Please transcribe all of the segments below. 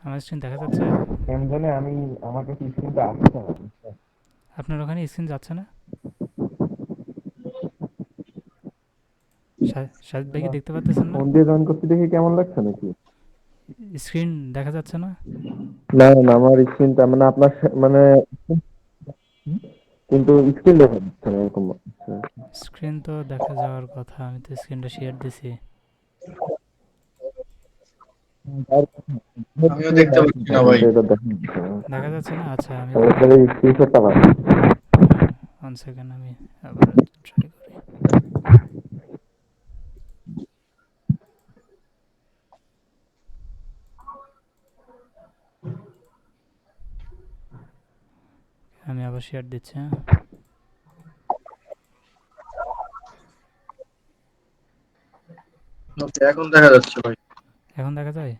আমার স্ক্রিন দেখা যাচ্ছে? কেন জানি আমি আমার কাছে স্ক্রিনটা আসছে না। আপনার ওখানে স্ক্রিন যাচ্ছে না? শাহিদ ভাই কি দেখতে পাচ্তেছেন না? ফোন দিয়ে জয়েন করতে দেখে কেমন লাগছে নাকি? স্ক্রিন দেখা যাচ্ছে না? না না, আমার স্ক্রিনটা মানে আপনার মানে কিন্তু স্ক্রিন দেখা যাচ্ছে না এরকম। স্ক্রিন তো দেখা যাওয়ার কথা, আমি তো স্ক্রিনটা শেয়ার দিছি। আমিও দেখতে পাচ্ছি না ভাই। কিন্তু এটা দেখা যাচ্ছে না। দেখা যাচ্ছে না? আচ্ছা আমি তাহলে তাহলে স্ক্রিনশটটা পাবো। হ্যাঁ, 1 সেকেন্ড আমি আবার ট্রাই করি। আমি আবার শেয়ার দিচ্ছি, হ্যাঁ। ওকে, এখন দেখা যাচ্ছে ভাই। এখন দেখা যায়?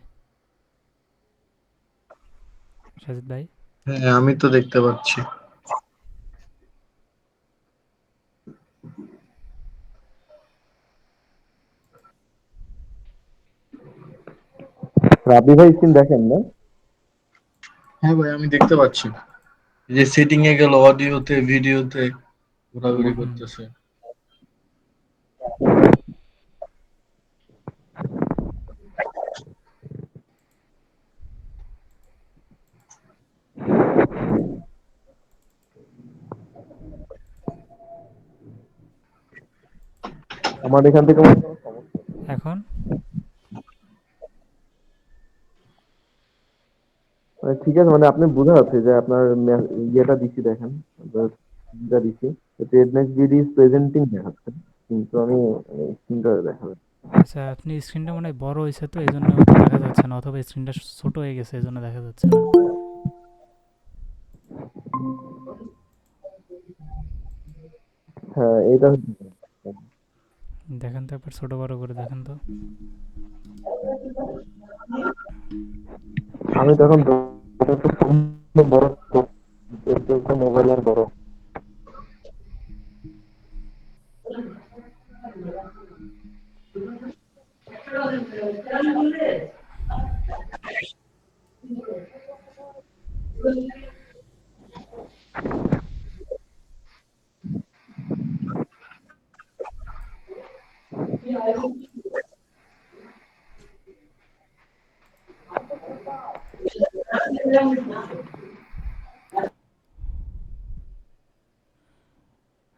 সাজিদ ভাই? হ্যাঁ, আমি তো দেখতে পাচ্ছি। রাবি ভাই স্ক্রিন দেখেন না? হ্যাঁ ভাই, আমি দেখতে পাচ্ছি। এই যে সেটিং এ গেল, অডিওতে ভিডিওতে ঘোরাঘুরি হুম। করতেছে। আমার এখান থেকে মনে হয় এখন? মানে ঠিক আছে, মানে আপনি বোঝা যাচ্ছে যে আপনার ইয়েটা দিচ্ছি দেখেন, আপনার স্ক্রিনটা দিচ্ছি, রেডনেস জিডি ইজ প্রেজেন্টিং দেখাচ্ছে, কিন্তু আমি স্ক্রিনটা দেখা যাচ্ছে। আচ্ছা, আপনি স্ক্রিনটা মনে হয় বড় হয়েছে তো এই জন্য হয়তো দেখা যাচ্ছে না, অথবা স্ক্রিনটা ছোট হয়ে গেছে এই জন্য দেখা যাচ্ছে না। হ্যাঁ এইটা দেখেন তো একবার ছোট বড় করে দেখেন তো। আমি তখন বড় মোবাইলের বড়।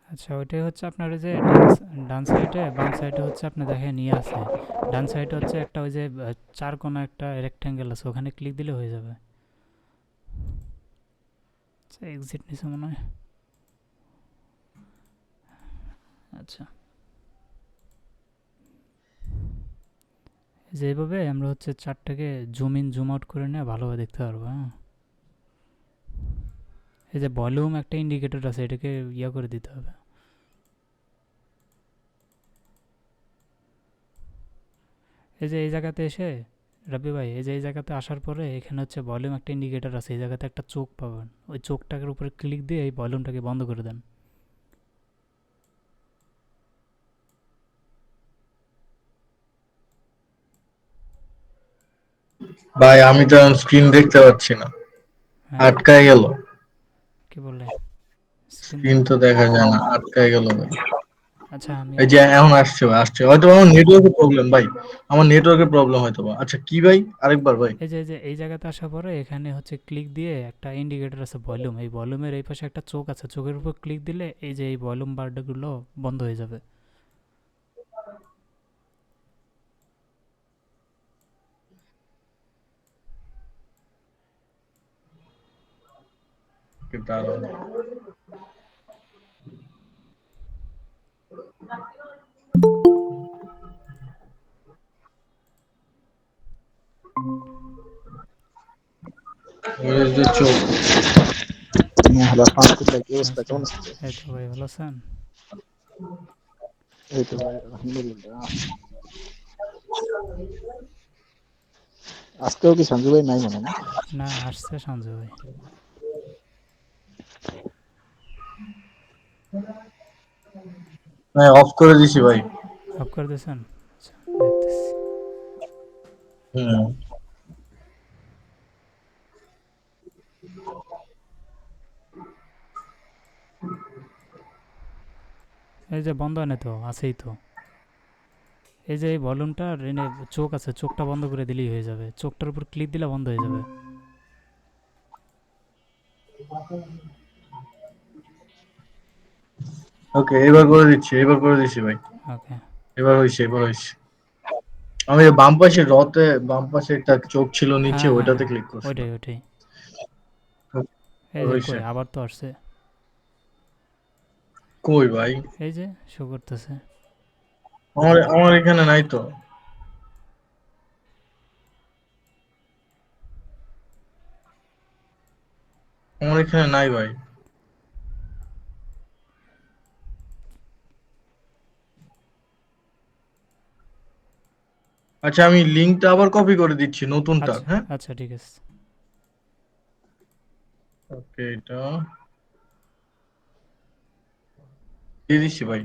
আচ্ছা, ওইটাই হচ্ছে আপনার ওই যে ডান ডান সাইডে, বাম সাইডে হচ্ছে আপনি দেখেন ইয়ে আছে। ডান সাইডে হচ্ছে একটা ওই যে চার কোণা একটা রেক্ট্যাঙ্গেল আছে, ওখানে ক্লিক দিলে হয়ে যাবে। আচ্ছা, এক্সিট নিচে মনে হয়। আচ্ছা, যেভাবে আমরা হচ্ছে চারটাকে জুম ইন জুম আউট করে নিয়ে ভালোভাবে দেখতে পারবো, হ্যাঁ। এই যে ভলিউম একটা ইন্ডিকেটর আছে, এটাকে ইয়া করে দিতে হবে। এই যে এই জায়গাতে এসে, রাব্বি ভাই এই যে এই জায়গাতে আসার পরে এখানে হচ্ছে ভলিউম একটা ইন্ডিকেটর আছে, এই জায়গাতে একটা চোখ পাবেন, ওই চোখটার উপরে ক্লিক দিয়ে এই ভলিউমটাকে বন্ধ করে দেন। ভাই, আমি তো স্ক্রিন দেখতে পাচ্ছি না, হ্যাঁ, আটকায় গেল। কি বলে? স্ক্রিন স্ক্রিন তো দেখা যায় না, আটকায় গেল ভাই। আচ্ছা আমি এই যে এখন আসছে ভাই, আসছে হয়তো। আমার নেটওয়ার্কের প্রবলেম ভাই, আমার নেটওয়ার্কের প্রবলেম হয়তো বা। আচ্ছা কি ভাই, আরেকবার ভাই। এই যে এই জায়গাতে আসার পরে এখানে হচ্ছে ক্লিক দিয়ে একটা ইন্ডিকেটর আছে ভলিউম, এই ভলিউমের এই পাশে একটা চোখ আছে, চোখের উপর ক্লিক দিলে এই যে এই ভলিউম বারগুলো বন্ধ হয়ে যাবে। দাঁড়াও। Where is the choke? Hello, আলহামদুলিল্লাহ, কি অবস্থা, আচ্ছা, কেমন আছেন? এই তো ভাই ভালো আছেন? এই তো ভাই, আলহামদুলিল্লাহ। আজকেও কি সঞ্জু ভাই নাই মনে না? না, আসছে সঞ্জয় ভাই। হ্যাঁ, অফ করে দিছি ভাই। অফ করে দিয়েছেন? আচ্ছা, দেখতেছি। হুম। এই যে বন্ধ হয় না তো, আছেই তো। এই যে এই ভলিউমটা এনে চোখ আছে, চোখটা বন্ধ করে দিলেই হয়ে যাবে, চোখটার উপর ক্লিক দিলে বন্ধ হয়ে যাবে। ওকে, এবার করে দিচ্ছি, এবার করে দিচ্ছি ভাই। ওকে। এবার হয়েছে, এবার হয়েছে। আমি বাম পাশে রতে বাম পাশে একটা চোখ ছিল নিচে, হ্যাঁ হ্যাঁ ওইটাতে হ্যাঁ, ক্লিক করছিলাম। ওইটাই ওইটাই। এই যে হয়েছে। কই আবার তো আসছে। কই ভাই? এই যে শো করতেছে। আমার আমার এখানে নাই তো। আমার এখানে নাই ভাই। আচ্ছা, আমি লিঙ্কটা আবার কপি করে দিচ্ছি নতুনটা, আচ্ছা হ্যাঁ? আচ্ছা, ঠিক আছে। ওকে, এটা দিয়ে দিচ্ছি ভাই।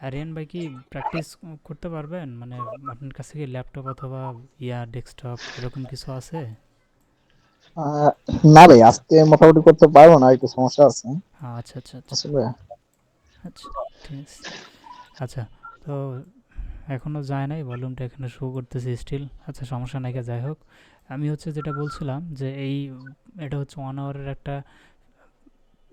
আরিয়ান ভাই কি প্র্যাকটিস করতে পারবেন? মানে আপনার কাছে কি ল্যাপটপ অথবা ডেস্কটপ এরকম কিছু আছে? আহ, না ভাই, আজকে মোটামুটি করতে পারবো না, একটু সমস্যা আছে আচ্ছা আচ্ছা আচ্ছা আসলে। আচ্ছা, ঠিক আছে। আচ্ছা, তো এখনও যায় নাই, ভলিউমটা এখানে শো করতেছে স্টিল। আচ্ছা, সমস্যা নাই, যাই হোক। আমি হচ্ছে যেটা বলছিলাম যে এটা হচ্ছে 1 আওয়ারের একটা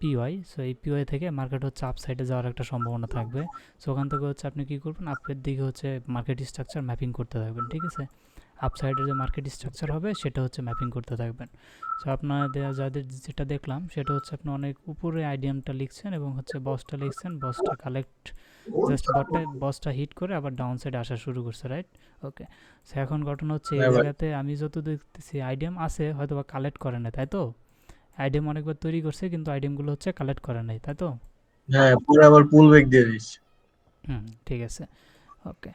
পিওয়াই। সো এই পিওয়াই থেকে মার্কেট হচ্ছে আপ সাইডে যাওয়ার একটা সম্ভাবনা থাকবে। সো ওখান থেকে হচ্ছে আপনি কী করবেন, আপের দিকে হচ্ছে মার্কেট স্ট্রাকচার ম্যাপিং করতে থাকবেন, ঠিক আছে? আপ সাইডের যে মার্কেট স্ট্রাকচার হবে সেটা হচ্ছে ম্যাপিং করতে থাকবেন। সো আপনাদের যাদের যেটা দেখলাম সেটা হচ্ছে আপনি অনেক উপরে আইডিয়ামটা লিখছেন এবং হচ্ছে বসটা লিখছেন, বসটা কালেক্ট জাস্ট বসটা হিট করে আবার ডাউন সাইডে আসা শুরু করছে, রাইট? ওকে। সো এখন ঘটনা হচ্ছে এই হ্যাঁ ভাই। জায়গাতে আমি যত দেখতেছি আইডিয়াম আছে, হয়তো বা কালেক্ট করে না, তাই তো? আইডিএম অনেকবার তৈরি করছে কিন্তু আইডিএমগুলো হচ্ছে কালেক্ট করে নাই, তাই তো? হ্যাঁ, পরে আবার পুল ব্যাক দিয়ে দিচ্ছি। হুম, ঠিক আছে। ওকে।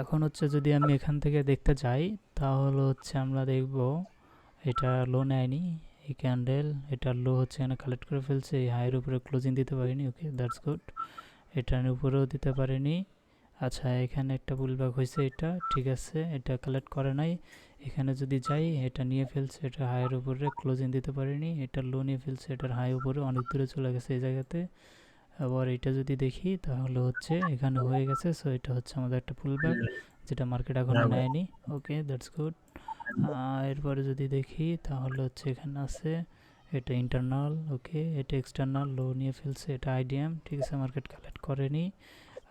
এখন হচ্ছে যদি আমি এখান থেকে দেখতে যাই, তাহলে হচ্ছে আমরা দেখব এটা লো নেয়নি, এই ক্যান্ডেল এটা লো হচ্ছে এখানে কালেক্ট করে ফেলছে, এই হাইয়ের উপরে ক্লোজিং দিতে পারিনি। ওকে, দ্যাটস গুড। এটার উপরেও দিতে পারিনি। আচ্ছা, এখানে একটা পুলব্যাক হয়েছে, এটা ঠিক আছে, এটা কালেক্ট করে নাই। এখানে যদি যাই, এটা নিয়ে ফেলছে, এটা হাইয়ের উপরে ক্লোজিং দিতে পারিনি, এটা লো নিয়ে ফেলছে, এটার হাই উপরে অনেক দূরে চলে গেছে এই জায়গাতে। আবার এটা যদি দেখি তাহলে হচ্ছে এখানে হয়ে গেছে। সো এটা হচ্ছে আমাদের একটা পুলব্যাক, যেটা মার্কেট এখনও হ্যাঁ ভাই। নেয়নি। ওকে, দ্যাটস গুড। এরপরে যদি দেখি তাহলে হচ্ছে এখানে আছে, এটা ইন্টারনাল। ওকে, এটা এক্সটার্নাল লো নিয়ে ফেলছে, এটা আইডিএম, ঠিক আছে, মার্কেট কালেক্ট করেনি।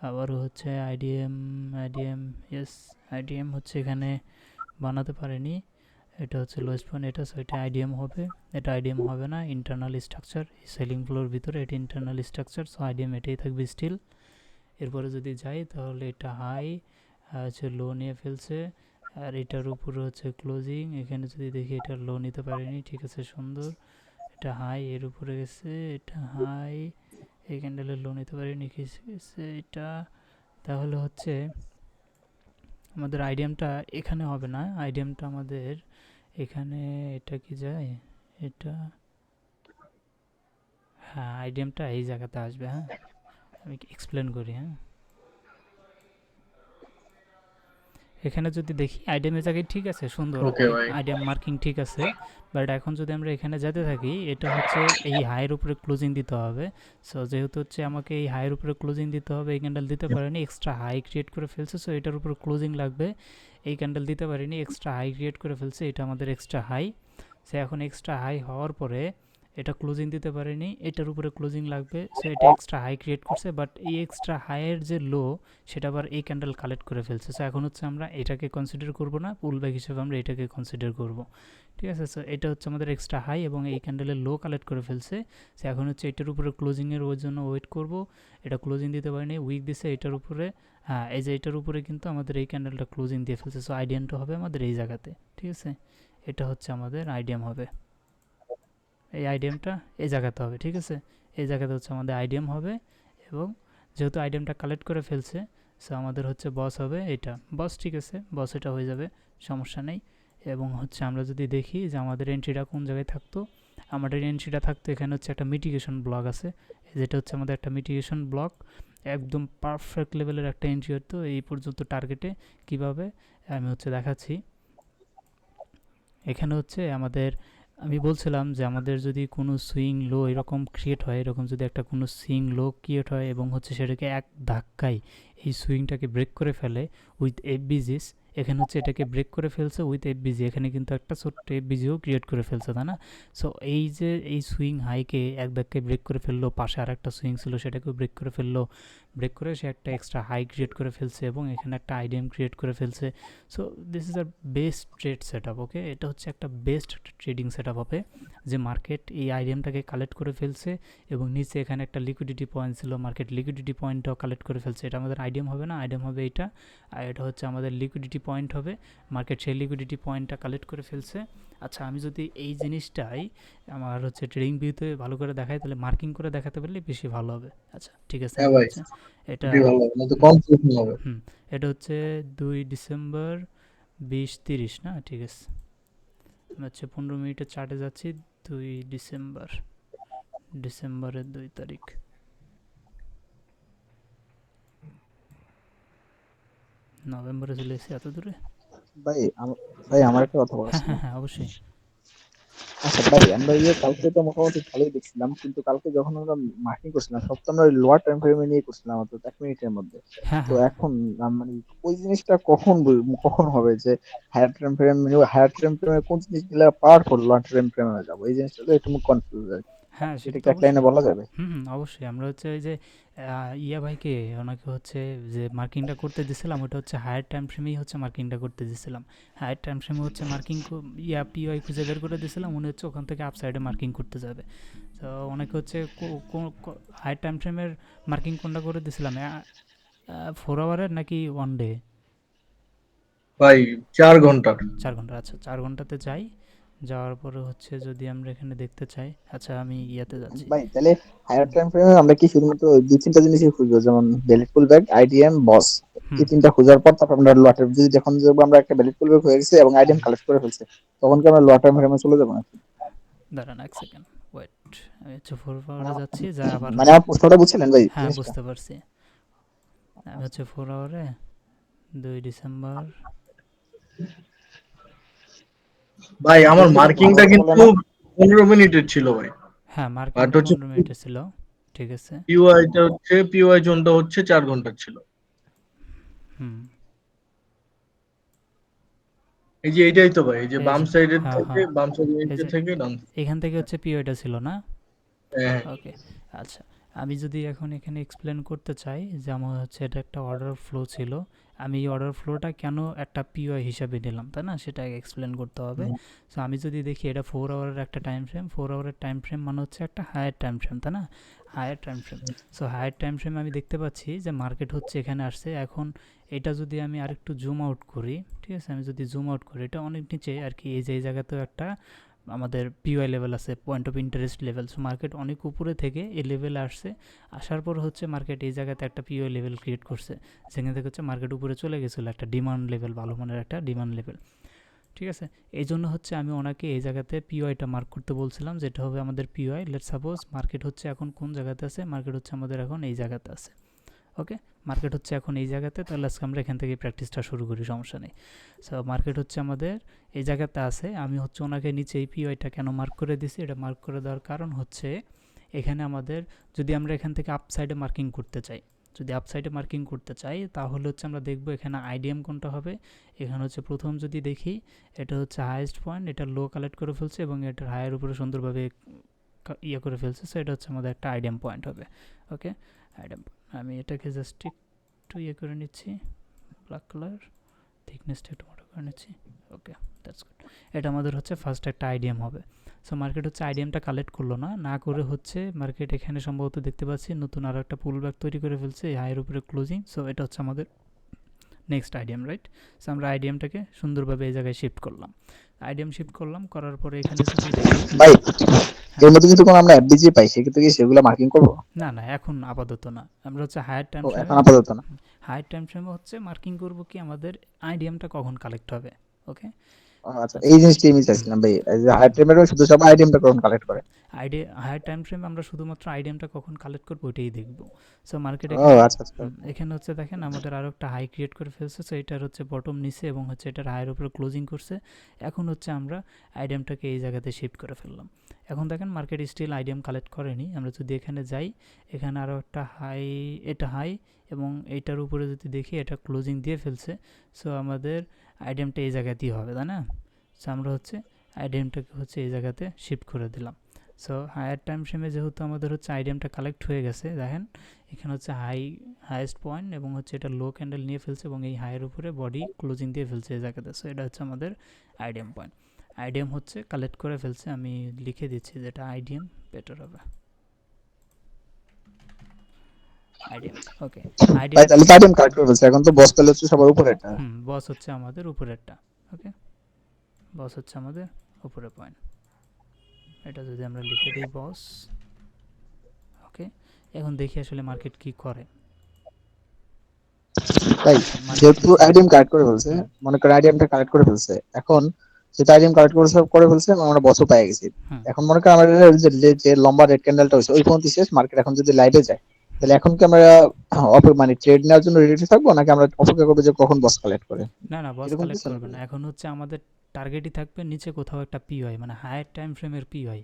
আবারও হচ্ছে আইডিএম, আইডিএম, ইয়েস, আইডিএম হচ্ছে এখানে বানাতে পারেনি, এটা হচ্ছে লোয়েস্ট পয়েন্ট এটা। সো এটা আইডিএম হবে, এটা আইডিএম হবে না, ইন্টারনাল স্ট্রাকচার সেলিং ফ্লোর ভিতরে এটা ইন্টারনাল স্ট্রাকচার। সো আইডিএম এটাই থাকবে স্টিল। এরপরে যদি যাই তাহলে এটা হাই হচ্ছে লো নিয়ে ফেলছে, আর এটার উপরে হচ্ছে ক্লোজিং। এখানে যদি দেখি এটা লো নিতে পারেনি, ঠিক আছে, সুন্দর। এটা হাই এর উপরে গেছে, এটা হাই, এই ক্যান্ডেলের লো নিতে পারেনি, গেছে এটা। তাহলে হচ্ছে আমাদের আইডিএমটা এখানে হবে না, আইডিএমটা আমাদের এখানে, এটা কি যায়, এটা, হ্যাঁ, আইডিএমটা এই জায়গাতে আসবে। হ্যাঁ, আমি এক্সপ্লেন করি। হ্যাঁ, এখানে যদি দেখি আইডিএমের জায়গায় ঠিক আছে, সুন্দর, ওকে ভাই। আইডিএম মার্কিং ঠিক আছে। বাট এখন যদি আমরা এখানে যেতে থাকি, এটা হচ্ছে এই হাইয়ের উপরে ক্লোজিং দিতে হবে। সো যেহেতু হচ্ছে আমাকে এই হাইয়ের উপরে ক্লোজিং দিতে হবে, এই ক্যান্ডেল দিতে পারেনি, এক্সট্রা হাই ক্রিয়েট করে ফেলছে। সো এটার উপরে ক্লোজিং লাগবে, এই ক্যান্ডেল দিতে পারিনি, এক্সট্রা হাই ক্রিয়েট করে ফেলছে, এটা আমাদের এক্সট্রা হাই। সো এখন এক্সট্রা হাই হওয়ার পরে এটা ক্লোজিং দিতে পারেনি, এটার উপরে ক্লোজিং লাগবে। সো এটা এক্সট্রা হাই ক্রিয়েট করছে, বাট এই এক্সট্রা হাইয়ের যে লো সেটা আবার এই ক্যান্ডেল কালেক্ট করে ফেলছে। সো এখন হচ্ছে আমরা এটাকে কনসিডার করব না, পুলব্যাক হিসেবে আমরা এটাকে কনসিডার করব, ঠিক আছে? সো এটা হচ্ছে আমাদের এক্সট্রা হাই এবং এই ক্যান্ডেলের লো কালেক্ট করে ফেলছে। সো এখন হচ্ছে এটার উপরে ক্লোজিংয়ের ওই জন্য ওয়েট করব, এটা ক্লোজিং দিতে পারেনি, উইক দিছে এটার উপরে। হ্যাঁ, এই যে এটার উপরে কিন্তু আমাদের এই ক্যান্ডেলটা ক্লোজিং দিয়ে ফেলছে। সো আইডিয়ামটা হবে আমাদের এই জায়গাতে, ঠিক আছে? এটা হচ্ছে আমাদের আইডিয়াম হবে, এই আইডিয়ামটা এই জায়গাতে হবে, ঠিক আছে? এই জায়গাতে হচ্ছে আমাদের আইডিয়াম হবে। এবং যেহেতু আইডিয়ামটা কালেক্ট করে ফেলছে, সো আমাদের হচ্ছে বস হবে এটা, বস, ঠিক আছে, বস এটা হয়ে যাবে, সমস্যা নেই। এবং হচ্ছে আমরা যদি দেখি যে আমাদের এন্ট্রিটা কোন জায়গায় থাকতো, আমাদের এন্ট্রিটা থাকতো এখানে হচ্ছে একটা মিটিগেশন ব্লক আছে, যেটা হচ্ছে আমাদের একটা মিটিগেশন ব্লক। একদম পারফেক্ট লেভেলের একটা এন্ট্রি হতো এই পর্যন্ত টার্গেটে। কিভাবে আমি হচ্ছে দেখাচ্ছি। এখানে হচ্ছে আমাদের, আমি বলছিলাম যে আমাদের যদি কোনো সুইং লো এরকম ক্রিয়েট হয়, এরকম যদি একটা কোনো সুইং লো ক্রিয়েট হয় এবং হচ্ছে সেটাকে এক ধাক্কায় এই সুইংটাকে ব্রেক করে ফেলে উইথ এফবিজিস, এখানে হচ্ছে এটাকে ব্রেক করে ফেলছে উইথ এফবিজি, এখানে কিন্তু একটা ছোট্ট এফবিজিও ক্রিয়েট করে ফেলছে, তাই না? সো এই যে এই সুইং হাইকে এক ধাক্কায় ব্রেক করে ফেললো, পাশে আর একটা সুইং ছিল সেটাকেও ব্রেক করে ফেললো, ব্রেক করে সে একটা এক্সট্রা হাই ক্রিয়েট করে ফেলছে এবং এখানে একটা আইডিএম ক্রিয়েট করে ফেলছে। So this is our best trade set up. Okay, এটা হচ্ছে একটা বেস্ট ট্রেডিং সেট আপ হবে যে মার্কেট এই আইডিএমটাকে কালেক্ট করে ফেলছে এবং নিচে এখানে একটা লিকুইডিটি পয়েন্ট ছিল, মার্কেট লিকুইডিটি পয়েন্টটাও কালেক্ট করে ফেলছে। এটা আমাদের আইডিএম হবে না, আইডিএম হবে এটা, আর এটা হচ্ছে আমাদের লিকুইডিটি পয়েন্ট হবে। মার্কেট সেই লিকুইডিটি পয়েন্টটা কালেক্ট করে ফেলছে। আচ্ছা, আমি যদি এই জিনিসটাই আমার হচ্ছে ট্রেডিং ভিউতে ভালো করে দেখাই, তাহলে মার্কিং করে দেখাতে পারলে বেশি ভালো হবে। আচ্ছা ঠিক আছে, হ্যাঁ আমি ভাই, হচ্ছে এটা, এটাই ভালো হবে, না তো কনফিউশন হবে। হুম, এটা হচ্ছে 2 ডিসেম্বর 2030 না? ঠিক আছে, আমি হচ্ছে 15 মিনিটের চার্টে যাচ্ছি। 2 ডিসেম্বর, ডিসেম্বরের 2 তারিখ, নভেম্বরে চলে এসেছি এত দূরে। ভাই ভাই আমার একটা কথা বলার হ্যাঁ ছিল। হ্যাঁ হ্যাঁ, অবশ্যই। আচ্ছা ভাই, আমরা কালকে তো মোটামুটি ভালোই দেখছিলাম, কিন্তু কালকে যখন আমরা মার্কিং করছিলাম সব তো আমরা লোয়ার টাইম ফ্রেমে নিয়ে করছিলাম, অর্থাৎ 1 মিনিটের মধ্যে। হ্যাঁ তো হ্যাঁ, এখন মানে ওই জিনিসটা কখন হবে যে higher time frame, higher time ফ্রেমে কোন জিনিসগুলো পাওয়ার পর লোয়ার টাইম ফ্রেমে যাবো, এই জিনিসটা তো একটু কনফিউজ আর কি। হ্যাঁ এটা সেটা কি তো এক লাইনে অবশ্যই। বলা যাবে? হুম হুম, অবশ্যই। আমরা হচ্ছে ওই যে ইয়া ভাইকে, ওনাকে হচ্ছে যে মার্কিংটা করতে দিছিলাম, ওটা হচ্ছে হায়ার টাইম ফ্রেমেই হচ্ছে মার্কিংটা করতে দিছিলাম। হায়ার টাইম ফ্রেমে হচ্ছে মার্কিং ইয়া পিওয়াই খুঁজে বের করে দিছিলাম, উনি হচ্ছে ওখান থেকে আপসাইডে মার্কিং করতে যাবে। তো অনেকে হচ্ছে হায়ার টাইম ফ্রেমের মার্কিং কোনটা করে দিছিলাম, 4 আওয়ারের নাকি 1 ডে? ভাই 4 ঘন্টার। 4 ঘন্টা। আচ্ছা, 4 ঘন্টাতে যাই, যাওয়ার পরে হচ্ছে যদি আমরা এখানে দেখতে চাই, আচ্ছা আমি ইয়াতে যাচ্ছি। ভাই তাহলে হায়ার টাইম ফ্রেমে আমরা কি শুধুমাত্র ওই 2-3টা জিনিসই খুঁজবো, যেমন ভ্যালিড পুল ব্যাক, আইডিএম, বস, হুম এই 3টা খোঁজার পর তারপর আমরা লোয়ার টাইম, যদি যখন দেখবো আমরা একটা ভ্যালিড পুল ব্যাক হয়ে গেছে এবং আইডিএম কালেক্ট করে ফেলছে, তখন কি আমরা লোয়ার টাইম ফ্রেমে চলে যাবো নাকি? দাঁড়ান এক সেকেন্ড, ওয়েট। আমি হচ্ছে ফোর মানে আওয়ারে যাচ্ছি, যা আবার মানে আমার প্রশ্নটা বুঝছিলেন ভাই হ্যাঁ জিনিসটা? বুঝতে পারছি। আমি হচ্ছে 4 আওয়ারে 2 ডিসেম্বর। ভাই আমার যদি মার্কিংটা ভালোভাবে বলে কিন্তু না। 15 মিনিটের ছিল ভাই। হ্যাঁ, বাট মার্কিংটা হচ্ছে 15 মিনিটের ছিল। ঠিক আছে। পিওআই জোনটা হচ্ছে 4 ঘন্টার ছিল। হুম, এই যে এইটাই তো ভাই, এই যে এই বাম যে, সাইডের হ্যাঁ থেকে, হ্যাঁ, বাম এই সাইডের যে থেকে ডান। এখান থেকে হচ্ছে পিওটা ছিল না? হ্যাঁ ওকে, আচ্ছা। আমি যদি এখন এখানে এক্সপ্লেন করতে চাই যে আমার হচ্ছে এটা একটা অর্ডার ফ্লো ছিল, আমি এই অর্ডার ফ্লোটা কেন একটা পিওআই হিসাবে নিলাম, তাই না? সেটা এক্সপ্লেন করতে হবে। সো আমি যদি দেখি এটা 4 আওয়ারের একটা টাইম ফ্রেম, 4 আওয়ারের টাইম ফ্রেম মানে হচ্ছে একটা হায়ার টাইম ফ্রেম, তাই না? Higher time frame. So higher time ফ্রেমে আমি দেখতে পাচ্ছি যে মার্কেট হচ্ছে এখানে আসছে। এখন এটা যদি আমি আরেকটু জুম আউট করি, ঠিক আছে, আমি যদি জুম আউট করি, এটা অনেক নিচে আর কি, এই যে এই জায়গাতেও একটা আমাদের পিওয়াই লেভেল আছে, point of interest level. So market অনেক উপরে থেকে এই লেভেলে আসছে, আসার পর হচ্ছে মার্কেট এই জায়গাতে একটা পিওয়াই লেভেল ক্রিয়েট করছে, যেখান থেকে হচ্ছে মার্কেট উপরে চলে গেছিলো একটা ডিমান্ড লেভেল, ভালো মানের একটা ডিমান্ড লেভেল। ঠিক আছে, এই জন্য হচ্ছে আমি ওনাকে এই জায়গাতে পিওয়াইটা মার্ক করতে বলছিলাম, যেটা হবে আমাদের পিওয়াই। লেট সাপোজ মার্কেট হচ্ছে এখন কোন জায়গাতে আছে, মার্কেট হচ্ছে আমাদের এখন এই জায়গাতে আছে। ওকে, মার্কেট হচ্ছে এখন এই জায়গাতে, তাহলে আজকে আমরা এখান থেকে প্র্যাকটিসটা শুরু করি, সমস্যা নেই। সো মার্কেট হচ্ছে আমাদের এই জায়গাতে আছে, আমি হচ্ছে ওনাকে নিচে এই পিওয়াইটা কেন মার্ক করে দিছি, এটা মার্ক করে দেওয়ার কারণ হচ্ছে এখানে আমাদের, যদি আমরা এখান থেকে আপসাইডে মার্কিং করতে চাই, যদি আপসাইডে মার্কিং করতে চাই তাহলে হচ্ছে আমরা দেখব এখানে আইডিএম কোনটা হবে। এখানে হচ্ছে প্রথম যদি দেখি, এটা হচ্ছে হাইয়েস্ট পয়েন্ট, এটা লো কালেক্ট করে ফেলছে এবং এটার হাইয়ের উপরে সুন্দরভাবে ইয়ে করে ফেলছে। সো এটা হচ্ছে আমাদের একটা আইডিএম পয়েন্ট হবে। ওকে, আইডিএম, আমি এটাকে জাস্ট একটু ইয়ে করে নিচ্ছি, ব্ল্যাক কালার, থিকনেসটা একটু মোটা করে নিচ্ছি। ওকে, দ্যাটস গুড। এটা আমাদের হচ্ছে ফার্স্ট একটা আইডিএম হবে। সো মার্কেট হচ্ছে আইডিএমটা কালেক্ট করলো না, না করে হচ্ছে মার্কেট এখানে সম্ভবত দেখতে পাচ্ছি নতুন আরও একটা পুল ব্যাক তৈরি করে ফেলছে এই হাইয়ের উপরে ক্লোজিং। সো এটা হচ্ছে আমাদের নেক্সট আইডিএম, রাইট? সো আমরা আইডিএমটাকে সুন্দরভাবে এই জায়গায় শিফট করলাম, আইডিএম শিফট করলাম, করার পরে এখানে যদি দেখি, ভাই হ্যাঁ, এর মধ্যে যদি কোনো আমরা এফবিজি পাই, সেক্ষেত্রে কি সেগুলো মার্কিং করবো? না না এখন আপাতত না, আমরা হচ্ছে হায়ার টাইম ও ফ্রেমে, এখন আপাতত না। হায়ার টাইম ফ্রেমে হচ্ছে মার্কিং করব কি আমাদের আইডিএমটা কখন কালেক্ট হবে। ওকে, আচ্ছা, এই জিনিসটাই আমি হুম চাইছিলাম ভাই, এই যে হায়ার টাইমেরও শুধু সব আইটেমটা কখন কালেক্ট করে। আইডি হায়ার টাইম ফ্রেম আমরা শুধুমাত্র আইডিয়ামটা কখন কালেক্ট করবো ওইটাই দেখবো। সো মার্কেট ও এখানে আচ্ছা আচ্ছা। এখানে হচ্ছে দেখেন আমাদের আরও একটা হাই ক্রিয়েট করে ফেলছে। সো এটার হচ্ছে বটম নিচে এবং হচ্ছে এটার হাইয়ের উপরে ক্লোজিং করছে। এখন হচ্ছে আমরা আইডিয়ামটাকে এই জায়গাতে শিফট করে ফেললাম। এখন দেখেন মার্কেট স্টিল আইডিয়াম কালেক্ট করেনি। আমরা যদি এখানে যাই, এখানে আরও একটা হাই, এটা হাই এবং এইটার উপরে যদি দেখি এটা ক্লোজিং দিয়ে ফেলছে। সো আমাদের আইডিয়ামটা এই জায়গাতেই হবে, তাই না? সো আমরা হচ্ছে আইডিয়ামটাকে হচ্ছে এই জায়গাতে শিফট করে দিলাম। সো হায়ার টাইম ফ্রেমে যেহেতু আমাদের হচ্ছে আইডিয়ামটা কালেক্ট হয়ে গেছে, দেখেন এখানে হচ্ছে হাইয়েস্ট পয়েন্ট এবং হচ্ছে এটা লো ক্যান্ডেল নিয়ে ফেলছে এবং এই হাইয়ের উপরে বডি ক্লোজিং দিয়ে ফেলছে এই জায়গাতে। সো এটা হচ্ছে আমাদের আইডিয়াম পয়েন্ট। আইডিয়াম হচ্ছে কালেক্ট করে ফেলছে, আমি লিখে দিচ্ছি যেটা আইডিয়াম বেটার হবে। আইডিয়াম, ওকে। ভাই আইডিয়াম, তাহলে তো আইটেম কালেক্ট করে ফেলছে, এখন তো বস পেলে হচ্ছে সবার উপরে এটা। বস হচ্ছে আমাদের উপরেরটা। ওকে, বস হচ্ছে আমাদের উপরে পয়েন্ট। এটা যদি আমরা লিখে দিই বস, ওকে। এখন দেখি আসলে মার্কেট কি করে। তাই আচ্ছা, মার্কেট যেহেতু হচ্ছে আইটেম কালেক্ট করে ফেলছে, হুম মনে করে আইটেমটা কালেক্ট করে ফেলছে, এখন সেটা আইটেম কালেক্ট করে ফেলছে এবং আমরা বসও পেয়ে গেছি। হুম এখন মনে করেন আমাদের যে লম্বা রেড ক্যান্ডেলটা হয়েছে ওই পর্যন্ত শেষ, মার্কেট এখন যদি লাইভে যায়, তাহলে এখন কি আমরা মানে ট্রেড নেওয়ার জন্য রেডি থাকবো, নাকি আমরা অপেক্ষা করবো যে কখন বস কালেক্ট করে? না না, বস এরকম কালেক্ট কিছু করবে নাকি? না। এখন হচ্ছে আমাদের টার্গেটই থাকবে নিচে কোথাও একটা পিওয়াই, মানে হায়ার টাইম ফ্রেমের পিওয়াই।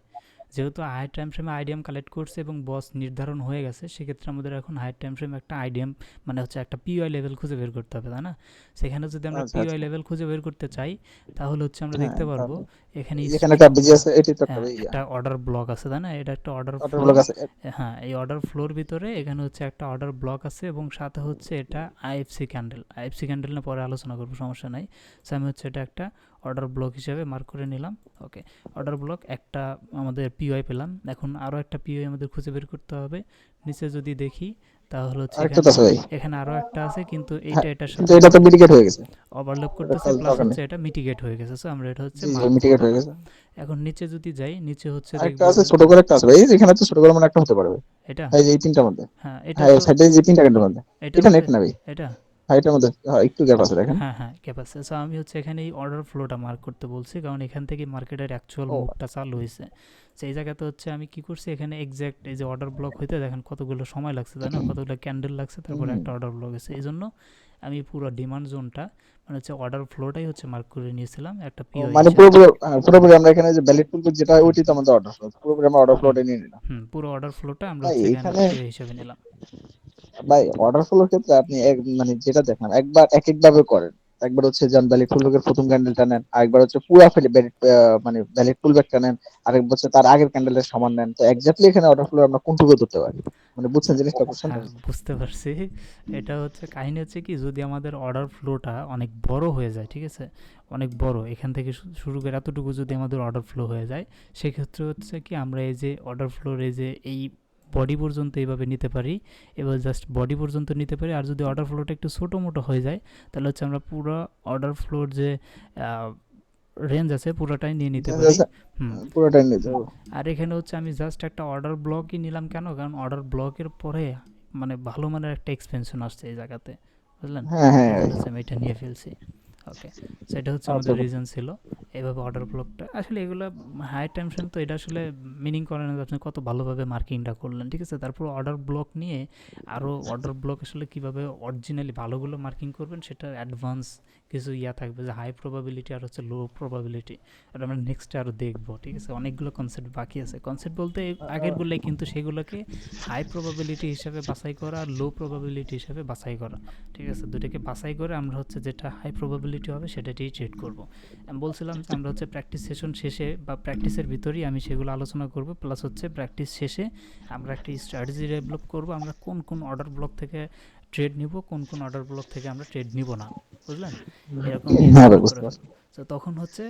যেহেতু হায়ার টাইম ফ্রেমে আইডিয়াম কালেক্ট করছে এবং বস নির্ধারণ হয়ে গেছে, সেক্ষেত্রে আমাদের এখন হায়ার টাইম ফ্রেমে একটা আইডিয়াম মানে হচ্ছে একটা পিওয়াই লেভেল খুঁজে বের করতে হবে, তাই না? সেখানে যদি আমরা আচ্ছা পিওয়াই আচ্ছা। লেভেল খুঁজে বের করতে চাই, তাহলে হচ্ছে আমরা হ্যাঁ দেখতে পারবো তাহলে এখানে এখানে একটা বিজি আছে, এটি তো একটা হ্যাঁ ইয়া একটা অর্ডার ব্লক আছে, তাই না? এটা একটা অর্ডার অটো ফ্লো। ব্লক আছে। হ্যাঁ, এই অর্ডার ফ্লোর ভিতরে এখানে হচ্ছে একটা অর্ডার ব্লক আছে এবং সাথে হচ্ছে এটা আইএফসি ক্যান্ডেল। আইএফসি ক্যান্ডেল না পরে আলোচনা করবো, সমস্যা নাই। সো আমি হচ্ছে এটা একটা অর্ডার ব্লক হিসেবে মার্ক করে নিলাম। ওকে, অর্ডার ব্লক একটা আমাদের পিওয়াই পেলাম। এখন আরও একটা পিওয়াই আমাদের খুঁজে বের করতে হবে। নিচে যদি দেখি তাহলে হচ্ছে আরেকটা তো এখানে আছে ভাই। এখানে আরও একটা আছে, কিন্তু হ্যাঁ, এইটা এটার কিন্তু সাথে এটা তো মিটিগেট হয়ে গেছে। ওভারল্যাপ এটা করতেছে, তাহলে প্লাস দরকার হচ্ছে নেই। এটা মিটিগেট হয়ে গেছে। সো আমরা এটা হচ্ছে জি জি, মার্ক মিটিগেট করবো হয়ে না। গেছে। এখন নিচে যদি যাই, নিচে হচ্ছে আরেকটা দেখবো আছে যে ছোট করে একটা আছে ভাই, এই যে এখানে তো ছোট করে মানে একটা হতে পারে ভাই। এটা, এই যে এই তিনটার মধ্যে। হ্যাঁ এটা হ্যাঁ তো, সাইডে যে তিনটা ক্যান্ডেল মধ্যে। এটার এটা নেট মধ্যে, না ভাই। এটা, হ্যাঁ এটার মধ্যে হ্যাঁ, একটু গ্যাপ আছে দেখেন। হ্যাঁ হ্যাঁ গ্যাপ আছে। সো আমি হচ্ছে এখানে এই অর্ডার ফ্লোটা মার্ক করতে বলছি, কারণ এখান থেকে মার্কেটের অ্যাকচুয়াল ও মুভটা চালু হয়েছে। সেই জায়গাতে হচ্ছে আমি কি করছি, এখানে এক্স্যাক্ট এই যে অর্ডার ব্লক হইতে দেখেন কতগুলো সময় লাগছে, তাই না? কতগুলো ক্যান্ডেল লাগছে, তারপরে হুম। একটা অর্ডার ব্লক হয়েছে। এই জন্য আমি পুরো ডিমান্ড জোনটা মানে হচ্ছে অর্ডার ফ্লোটাই হচ্ছে মার্ক করে নিয়েছিলাম একটা ও পিওই মানে হিসাবে। পুরোপুরি পুরোপুরি আমরা এখানে যে ভ্যালিড পুল যেটা হুম ওইটি তো আমাদের অর্ডার ফ্লো, পুরোপুরি আমরা অর্ডার হুম ফ্লোটা নিয়ে নিলাম। পুরো অর্ডার ফ্লোটা আমরা ভাই হচ্ছে এখানে এখানে পিওই হিসাবে নিলাম। ভাই অর্ডার ফ্লোর ক্ষেত্রে আপনি মানে যেটা দেখলাম একবার এক এক ভাবে করেন। একবার হচ্ছে যান ভ্যালিড পুল ব্যাকের প্রথম ক্যান্ডেলটা নেন, আরেকবার হচ্ছে পুরো মানে ভ্যালিড পুল ব্যাকটা নেন, আরেকবার হচ্ছে তার আগের ক্যান্ডেলের সমান নেন। তো এক্স্যাক্টলি এখানে অর্ডার ফ্লো আমরা কোনটুকু ধরতে পারি? মানে বুঝছেন জিনিসটা, কোশ্চেনটা? হ্যাঁ বুঝতে পারছি। এটা হচ্ছে কাহিনী হচ্ছে কি, যদি আমাদের অর্ডার ফ্লোটা অনেক বড় হয়ে যায়, ঠিক আছে, অনেক বড়, এখান থেকে শুরু করে এতটুকু যদি আমাদের অর্ডার ফ্লো হয়ে যায়, সেক্ষেত্রে হচ্ছে কি আমরা এই যে অর্ডার ফ্লোর এই যে এই বডি পর্যন্ত এইভাবে নিতে পারি, এবার জাস্ট বডি পর্যন্ত নিতে পারি। আর যদি অর্ডার ফ্লোটা একটু ছোটো মোটো হয়ে যায়, তাহলে হচ্ছে আমরা পুরো অর্ডার ফ্লোর যে রেঞ্জ আছে পুরোটাই নিয়ে নিতে পারি। হুম পুরোটাই নিতে হুম হবে। আর এখানে হচ্ছে আমি জাস্ট একটা অর্ডার ব্লকই নিলাম কেন, কারণ অর্ডার ব্লকের পরে মানে ভালো মানের একটা এক্সপেনশন আসছে এই জায়গাতে, বুঝলেন? হ্যাঁ হ্যাঁ। এই জন্য হচ্ছে আমি এটা নিয়ে ফেলছি। ওকে, সেটা হচ্ছে আচ্ছা আমাদের রিজন ছিল। এভাবে অর্ডার ব্লকটা আসলে এগুলো হাই টেনশন, তো এটা আসলে মিনিং করে না যে আপনি কত ভালোভাবে মার্কিংটা করলেন, ঠিক আছে? তারপর অর্ডার ব্লক নিয়ে আরও অর্ডার ব্লক আসলে কীভাবে অরিজিনালি ভালোগুলো মার্কিং করবেন সেটা অ্যাডভান্স কিছু ইয়া থাকবে, যে হাই প্রবাবিলিটি আর হচ্ছে লো প্রবাবিলিটি। আর আমরা নেক্সটে আরও দেখবো, ঠিক আছে? অনেকগুলো কনসেপ্ট বাকি আছে। কনসেপ্ট বলতে আগেরগুলোই, কিন্তু সেগুলোকে হাই প্রবাবিলিটি হিসাবে বাছাই করা আর লো প্রবাবিলিটি হিসাবে বাছাই করা, ঠিক আছে? দুটোকে বাছাই করে আমরা হচ্ছে যেটা হাই প্রবাবিলিটি হবে সেটাতেই ট্রেড করব। আমি বলছিলাম যে আমরা হচ্ছে প্র্যাকটিস সেশন শেষে বা প্র্যাকটিসের ভিতরেই আমি সেগুলো আলোচনা করব, প্লাস হচ্ছে প্র্যাকটিস শেষে আমরা একটা স্ট্র্যাটেজি ডেভেলপ করব, আমরা কোন কোন অর্ডার ব্লক থেকে ট্রেড নিব, কোন কোন অর্ডার ব্লক থেকে আমরা ট্রেড নিব না, বুঝলেন? এরকম ইয়ে হ্যাঁ ভাই ডেভেলপ বুঝতে করে পারছি। ফেলবো। তো তখন হচ্ছে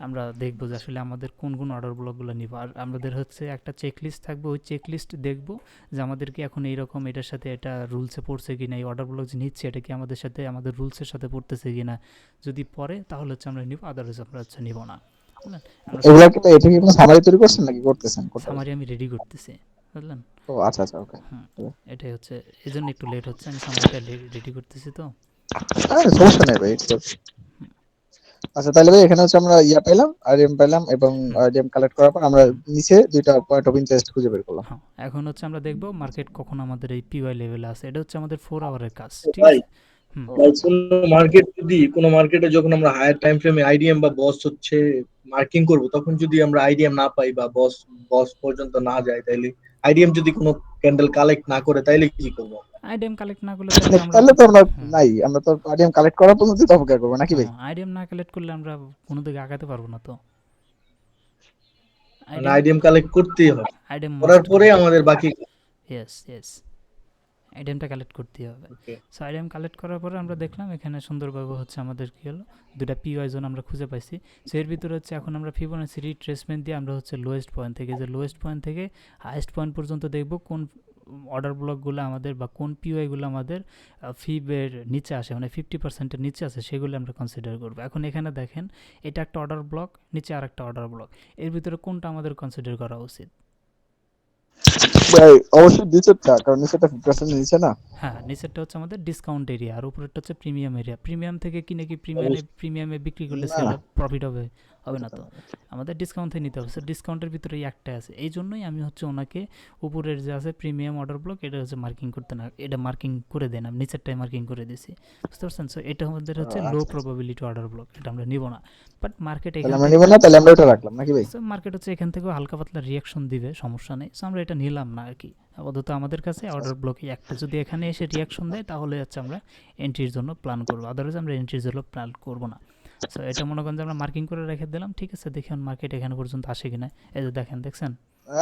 আমরা দেখবো যে আসলে আমাদের কোন কোন অর্ডার ব্লকগুলো নিব। আর আমাদের হচ্ছে একটা চেকলিস্ট থাকবে, ওই চেকলিস্ট দেখবো যে আমাদেরকে এখন এইরকম এটার সাথে এটা রুলসে পড়ছে কি না, এই অর্ডার ব্লক যে নিচ্ছে এটা কি আমাদের সাথে আমাদের রুলসের সাথে পড়তেছে কি না। যদি পড়ে তাহলে হচ্ছে আমরা নিব, আদারওয়াইজ আমরা হচ্ছে নিব না, বুঝলেন? আমরা এগুলা কি এটা কি কোনো সামারি তৈরি করছেন নাকি করতেছেন কোথায়? সামারি আমি রেডি করতেছি, বুঝলেন? ও আচ্ছা আচ্ছা ওকে। হুম, এটাই হচ্ছে, এই জন্য একটু লেট হচ্ছে, আমি সামারিটা রেডি করতেছি তো। সমস্যা নেই ভাই, আচ্ছা তাহলে ভাই এখানে হচ্ছে আমরা ইয়া পেলাম, আইডিএম পেলাম, এবং হুম আইডিএম কালেক্ট করার পর আমরা হুম নিচে দুইটা পয়েন্ট অফ ইন্টারেস্ট খুঁজে বের করলাম। হ্যাঁ, এখন হচ্ছে আমরা দেখব মার্কেট কখন আমাদের এই পিওয়াই লেভেলে আছে। এটা হচ্ছে আমাদের 4 আওয়ারের কাজ, ঠিক ভাই আছে? হুম ভাই কোন মার্কেটে যখন আমরা হায়ার টাইম ফ্রেমে আইডিএম বা বস হচ্ছে মার্কিং করব, তখন যদি আমরা আইডিএম না পাই বা বস বস পর্যন্ত না যায়, তাইলে আইডিএম যদি কোনো ক্যান্ডেল কালেক্ট না করে, তাইলে কি করবো? আইডিএম কালেক্ট না করলে তাহলে আমরা তাহলে তো আমরা হুম নাই, আমরা তো আইডিএম কালেক্ট করার পর্যন্ত তো অপেক্ষা করবো নাকি ভাই? হ্যাঁ, আইডিএম না কালেক্ট করলে আমরা কোনো দিকে আগাতে পারবো না তো। মানে আইডিএম আইডিএম কালেক্ট করতেই হবে, আইডিএম করার মাস্ট পরে কালেক্ট। আমাদের বাকি। ইয়েস ইয়েস, আইডিএমটা কালেক্ট করতেই হবে। ওকে। সো আইডিএম কালেক্ট করার পরে আমরা দেখলাম এখানে সুন্দরভাবে হচ্ছে আমাদের কী হলো, দুটা পিওয়াই জোন আমরা খুঁজে পাইছি। সো এর ভিতরে হচ্ছে এখন আমরা ফিবোনাচি রিট্রেসমেন্ট দিয়ে আমরা হচ্ছে লোয়েস্ট পয়েন্ট থেকে, যে লোয়েস্ট পয়েন্ট থেকে হাইয়েস্ট পয়েন্ট পর্যন্ত দেখব কোন অর্ডার ব্লকগুলো আমাদের বা কোন পিওয়াইগুলো আমাদের ফিবের নিচে আসে, মানে 50%-এর নিচে আছে, সেগুলো আমরা কনসিডার করবো। এখন এখানে দেখেন এটা একটা অর্ডার ব্লক, নিচে আর একটা অর্ডার ব্লক, এর ভিতরে কোনটা আমাদের কনসিডার করা উচিত? ভাই অবশ্যই নিচেরটা, কারণ নিচেরটা 50% নিচে না। হ্যাঁ, নিচেরটা হচ্ছে আমাদের ডিসকাউন্ট এরিয়া আর উপরেরটা হচ্ছে প্রিমিয়াম এরিয়া। প্রিমিয়াম থেকে কিনে কি প্রিমিয়ামে বিক্রি করলে না সেল না, প্রফিট হবে? হবে না এটা তো। না। আমাদের ডিসকাউন্ট থেকে নিতে হবে। সো ডিসকাউন্টের ভিতরে এই একটা আছে, এই জন্যই আমি হচ্ছে ওনাকে উপরের যে আছে প্রিমিয়াম অর্ডার ব্লক, এটা হচ্ছে মার্কিং করতে না, এটা মার্কিং করে দেন, আমি নিচেরটাই মার্কিং করে দিছি, বুঝতে পারছেন? সো এটা আমাদের হচ্ছে লো আচ্ছা, প্রবাবিলিটি অর্ডার ব্লক, এটা আমরা নিব না। বাট মার্কেট তাহলে এখান আমরা থেকে, নিব না, তাহলে আমরা ওটা রাখলাম নাকি ভাই? সো মার্কেট হচ্ছে এখান থেকেও হালকা পাতলা রিয়াকশন দিবে, সমস্যা নেই। সো আমরা এটা নিলাম না আর কি। আপাতত আমাদের কাছে আচ্ছা অর্ডার ব্লকে একটা যদি এখানে এসে রিয়াকশন দেয়, তাহলে হচ্ছে আমরা এন্ট্রির জন্য প্ল্যান করবো, আদারওয়াইজ আমরা এন্ট্রির জন্য প্ল্যান করবো না। সো এটা মনে করেন যে আমরা মার্কিং করে রেখে দিলাম, ঠিক আছে? দেখুন মার্কেট এখানে পর্যন্ত আসে কিনা। এই যে দেখেন, দেখছেন?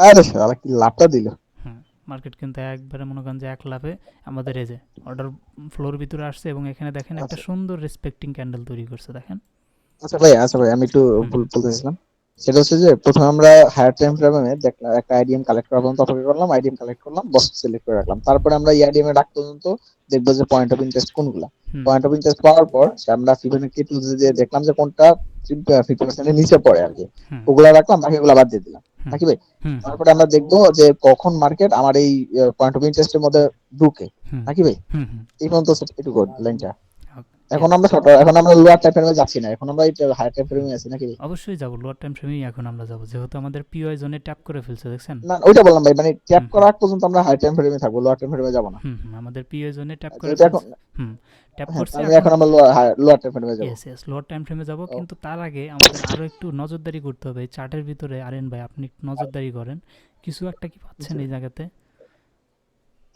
আরে শালা কি লাভটা দিল! হুম, মার্কেট কিন্তু একবারে মনে করেন যে এক লাফে আমাদের এই যে অর্ডার ফ্লোর ভিতরে আসছে, এবং এখানে দেখেন একটা আচ্ছা সুন্দর রেসপেক্টিং ক্যান্ডেল তৈরি করছে, দেখেন। আচ্ছা ভাই আমি একটু হুম ভুল বলতেছিলাম। সেটা হচ্ছে যে প্রথমে আমরা হায়ার টাইম ফ্রেমে দেখলাম একটা আইডিএম কালেক্ট করার পর্যন্ত অপেক্ষা করলাম, আইডিএম কালেক্ট করলাম, বস সিলেক্ট করে রাখলাম, তারপরে আমরা এই আইডিএম এর ডাক পর্যন্ত দেখবো যে পয়েন্ট অফ ইন্টারেস্ট কোনগুলা। হুম পয়েন্ট অফ ইন্টারেস্ট পাওয়ার পর আমরা ফিবোনাচি টুলস দিয়ে দেখলাম যে কোনটা 50% এর নিচে পড়ে আর কি, হুম ওগুলা রাখলাম, বাকিগুলো বাদ দিয়ে দিলাম হুম নাকি ভাই? হুম তারপরে আমরা দেখবো যে কখন মার্কেট আমার এই পয়েন্ট অফ ইন্টারেস্টের মধ্যে ঢুকে হুম নাকি ভাই? হুম হুম এই পর্যন্ত একটু লাইনটা। এখন ইয়েস, আমরা এখন আমরা লোয়ার টাইম ফ্রেমে যাচ্ছি না, এখন আমরা হায়ার টাইম ফ্রেমে আছি নাকি ভাই? অবশ্যই যাবো লোয়ার টাইম ফ্রেমেই, এখন আমরা যাবো, যেহেতু আমাদের পিওয়াই জোনে ট্যাপ করে ফেলছে, দেখছেন? না ওইটা বললাম ভাই, মানে ট্যাপ হুম করা আগ পর্যন্ত আমরা হাই টাইম ফ্রেমে থাকবো, লোয়ার টাইম ফ্রেমে যাবো না। আমাদের পিওয়াই জোনে ট্যাপ করে যেহেতু এখন, ফেলছে। হুম, ট্যাপ হ্যাঁ করছে তাহলে এখন। এখন আমরা লোয়ার টাইম ফ্রেমে যাবো। ইয়েস ইয়েস, লোয়ার টাইম ফ্রেমে যাবো, ও, কিন্তু তার আগে আমাদের আরও একটু নজরদারি করতে হবে এই চার্টের ভিতরে। আরেন ভাই, আপনি একটু নজরদারি করেন, কিছু একটা কি পাচ্ছেন কিছু এই জায়গাতে?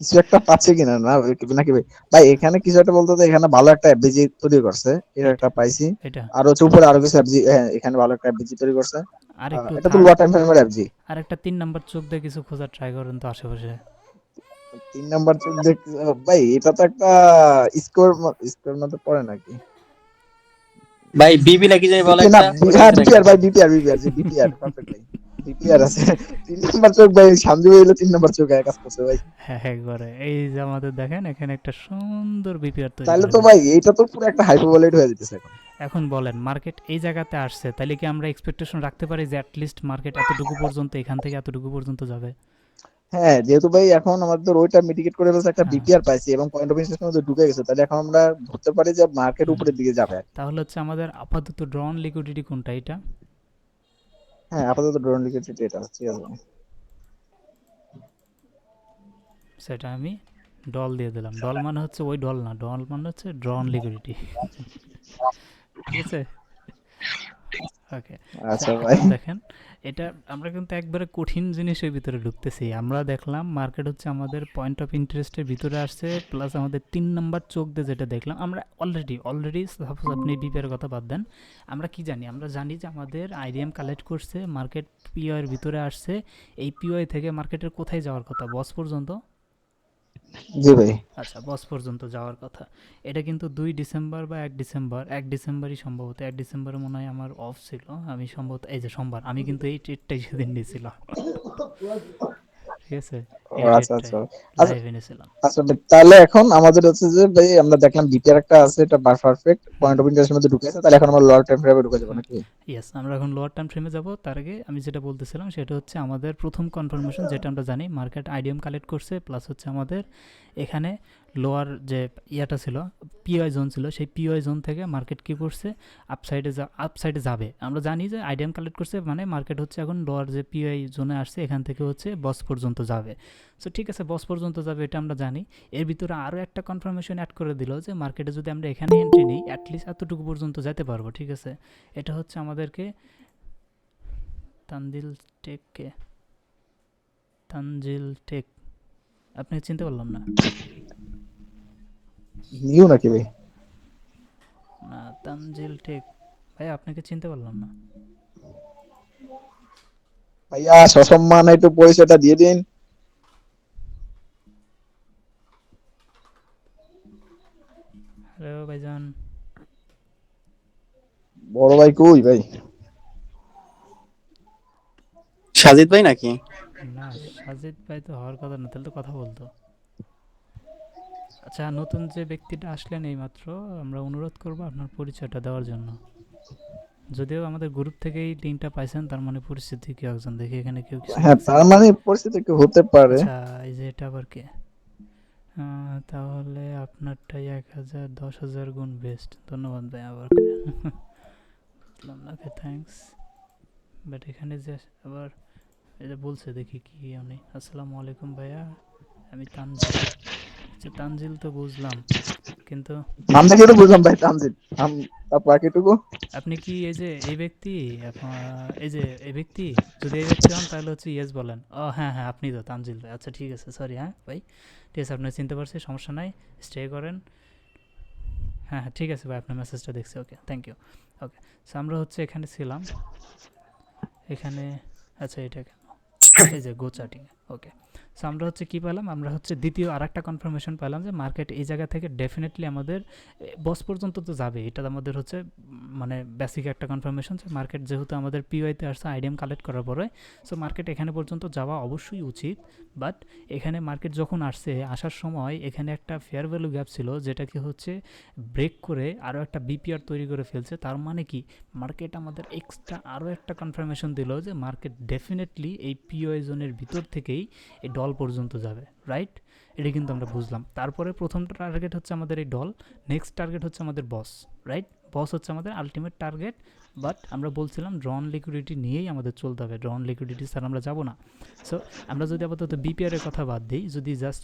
কিছু একটা পাচ্ছে কিনা না নাকি ভাই? ভাই এখানে কিছু একটা বলতে, তো এখানে ভালো একটা এফবিজি তৈরি করছে, এটা এটা একটা পাইছি। এটা আর হচ্ছে উপরে আরো কিছু এফজি, হ্যাঁ এখানে ভালো একটা এফবিজি তৈরি করছে। আর একটু এটা তো থার্ড, লোয়ার টাইম ফ্রেমের এফজি। আর একটা 3 নাম্বার চোখ দিয়ে কিছু খোঁজার ট্রাই করেন তো আশেপাশে। 3 নাম্বার চোখ দেখ, ভাই এটা তো একটা স্কোর, স্কোর মধ্যে পড়ে নাকি? ভাই বিবি নাকি জানি বলে না একটা, ওটা হ্যাঁ আছে নাকি? বিপিআর ভাই, বিপিআর জি বিপিআর পারফেক্ট ভাই, বিপিআর আছে। 3 নাম্বার চোখ ভাই, সামনে হইলো 3 নাম্বার চোখ এক কাজ করছে ভাই। হ্যাঁ হ্যাঁ করে, এই যে আমাদের দেখেন এখানে একটা সুন্দর বিপিআর তৈরি তাহলে করে তো ফেলছে। ভাই এইটা তো পুরো একটা হাইপারবোলেট হয়ে যেতেছে এখন। এখন বলেন, মার্কেট এই জায়গাতে আসছে, তাহলে কি আমরা এক্সপেকটেশন রাখতে পারি যে অ্যাটলিস্ট মার্কেট এতটুকু পর্যন্ত, এখান থেকে এতটুকু পর্যন্ত যাবে? হ্যাঁ যেহেতু ভাই এখন আমাদের ওইটা মিটিগেট করে ফেলছে, একটা হ্যাঁ, বিপিআর পাইছি এবং পয়েন্ট অফ ইন্টারেস্টের মধ্যে ঢুকে গেছে, তাহলে এখন আমরা ধরতে পারি যে মার্কেট হুম, উপরের দিকে যাবে। তাহলে হচ্ছে আমাদের আপাতত ড্রন লিকুইডিটি কোনটা, এটা? হ্যাঁ আপাতত ড্রোন লিকুইডিটি এটা ঠিক আছে। সেটা আমি ডল দিয়ে দিলাম। ডল মানে হচ্ছে ওই ডল না, ডল মানে হচ্ছে ড্রন লিকুইডিটি, ঠিক আছে? ওকে। আচ্ছা ভাই, এখন দেখেন, এটা আমরা কিন্তু একবারে কঠিন জিনিসের ভিতরে ঢুকতেছি। আমরা দেখলাম মার্কেট হচ্ছে আমাদের পয়েন্ট অফ ইন্টারেস্টের ভিতরে আসছে, প্লাস আমাদের 3 নাম্বার চোখ দিয়ে যেটা দেখলাম আমরা অলরেডি সাপোজ আপনি বিপিআর কথা বাদ দেন, আমরা কি জানি? আমরা জানি যে আমাদের আইডিএম কালেক্ট করছে, মার্কেট পিওর ভিতরে আসছে, এই পিওআই থেকে মার্কেটের কোথায় যাওয়ার কথা? বস পর্যন্ত। জি ভাই। আচ্ছা, বস পর্যন্ত যাওয়ার কথা। এটা কিন্তু 2 ডিসেম্বর বা 1 ডিসেম্বরই সম্ভবত, 1 ডিসেম্বরে মনে হয় আমার অফ ছিল, আমি সম্ভবত এই যে সোমবার, আমি কিন্তু এই ট্রেডটাই সেদিন নিয়েছিলাম, ঠিক আছে? এই আচ্ছা ট্রেডটাই আচ্ছা আচ্ছা লাইভে নিয়েছিলাম। আচ্ছা ভাই, তাহলে এখন আমাদের হচ্ছে যে ভাই আমরা দেখলাম বিপিআর একটা আছে, এটা পারফেক্ট হুম পয়েন্ট অফ ইন্টারেস্টের মধ্যে ঢুকে আছে, তাহলে এখন আমরা লোয়ার টাইম ফ্রেমে ঢুকে যাবো হুম নাকি? ইয়েস, আমরা এখন লোয়ার টাইম ফ্রেমে যাব। তার আগে আমি যেটা বলতেছিলাম সেটা হচ্ছে আমাদের প্রথম কনফার্মেশন, যেটা আমরা জানি মার্কেট আইডিএম কালেক্ট করছে, প্লাস হচ্ছে আমাদের এখানে লোয়ার যে ইয়াটা ছিল, পিওয়াই জোন ছিল, সেই পিওয়াই জোন থেকে মার্কেট কী করছে, আপসাইডে যাবে। আমরা জানি যে আইডিএম কালেক্ট করছে মানে মার্কেট হচ্ছে এখন লোয়ার যে পিওয়াই জোনে আসছে এখান থেকে হচ্ছে বস পর্যন্ত যাবে। সো ঠিক আছে, বস পর্যন্ত যাবে এটা আমরা জানি। এর ভিতরে আরও একটা কনফার্মেশন অ্যাড করে দিল যে মার্কেটে যদি আমরা এখানে এন্ট্রি নিই অ্যাটলিস্ট এতটুকু পর্যন্ত যেতে পারবো। ঠিক আছে, এটা হচ্ছে আমাদেরকে তানজিল টেক, আপনি চিনতে পারলাম না। নিউ নাকি ভাই? না, তানজিল টেক ভাই, আপনাকে চিনতে পারলাম না। ভাইয়া সসম্মান একটু পরিচয়টা দিয়ে দিন। হ্যালো ভাইজান। বড় ভাই কই ভাই? সাজিদ ভাই নাকি? না, সাজিদ ভাই তো হওয়ার কথা না, তাহলে তো কথা বলতো। আচ্ছা, নতুন যে ব্যক্তিটা আসলেন এইমাত্র, আমরা অনুরোধ করব আপনার পরিচয়টা দেওয়ার জন্য। যদিও আমাদের গ্রুপ থেকেই লিঙ্কটা পাইছেন, তার মানে পরিস্থিতি কি একজন দেখি এখানে কেউ কিছু হ্যাঁ, লিখছে। তার মানে পরিস্থিতি একটু হতে পারে। আচ্ছা, এই যে এটা আবার কে? তাহলে আপনারটাই 1000 10,000 গুণ বেস্ট। ধন্যবাদ ভাই আবার বুঝলাম না, ওকে থ্যাঙ্কস। বাট এখানে যে আবার এটা বলছে দেখি কি উনি, আসসালামু আলাইকুম ভাইয়া, আমি তানজিল। আচ্ছা, তানজিল তো বুঝলাম, কিন্তু নাম দেখে একটু বুঝলাম ভাই তানজিদ। তারপর বাকিটুকু আপনি কি এই যে এই ব্যক্তি, এই যে এই ব্যক্তি, যদি এই ব্যক্তি হন তাহলে হচ্ছে ইয়েস বলেন। ও হ্যাঁ হ্যাঁ, আপনি তো তানজিল ভাই। আচ্ছা ঠিক আছে, সরি হ্যাঁ ভাই, ঠিক আছে, আপনি চিনতে পারছি, সমস্যা নাই, স্টে করেন। হ্যাঁ হ্যাঁ ঠিক আছে ভাই, আপনার মেসেজটা দেখছি, okay thank you. Okay, so আমরা হচ্ছে এখানে ছিলাম, এখানে, আচ্ছা এটা কেন, এই যে গো চার্টিং, ওকে। সো আমরা হচ্ছে কী পেলাম, আমরা হচ্ছে দ্বিতীয় আর একটা কনফার্মেশন পেলাম যে মার্কেট এই জায়গা থেকে ডেফিনেটলি আমাদের বস পর্যন্ত তো যাবে। এটা আমাদের হচ্ছে মানে বেসিক একটা কনফার্মেশন যে মার্কেট যেহেতু আমাদের পিওয়াইতে আসছে আইডিএম কালেক্ট করার পরে, সো মার্কেট এখানে পর্যন্ত যাওয়া অবশ্যই উচিত। বাট এখানে মার্কেট যখন আসছে, আসার সময় এখানে একটা ফেয়ার ভ্যালু গ্যাপ ছিল, যেটাকে হচ্ছে ব্রেক করে আরও একটা বিপিআর তৈরি করে ফেলছে। তার মানে কি, মার্কেট আমাদের এক্সট্রা আরও একটা কনফার্মেশন দিল যে মার্কেট ডেফিনেটলি এই পিওআই জোনের ভিতর থেকেই এই ডল পর্যন্ত যাবে, রাইট? এটা কিন্তু আমরা বুঝলাম। তারপরে প্রথম টার্গেট হচ্ছে আমাদের এই ডল, নেক্সট টার্গেট হচ্ছে আমাদের বস, রাইট? বস হচ্ছে আমাদের আলটিমেট টার্গেট। বাট আমরা বলছিলাম ড্রন লিকুইডিটি নিয়েই আমাদের চলতে হবে, ড্রন লিকুইডিটি স্যার আমরা যাব না। সো আমরা যদি আপাতত বিপিআরের কথা বাদ দিই, যদি জাস্ট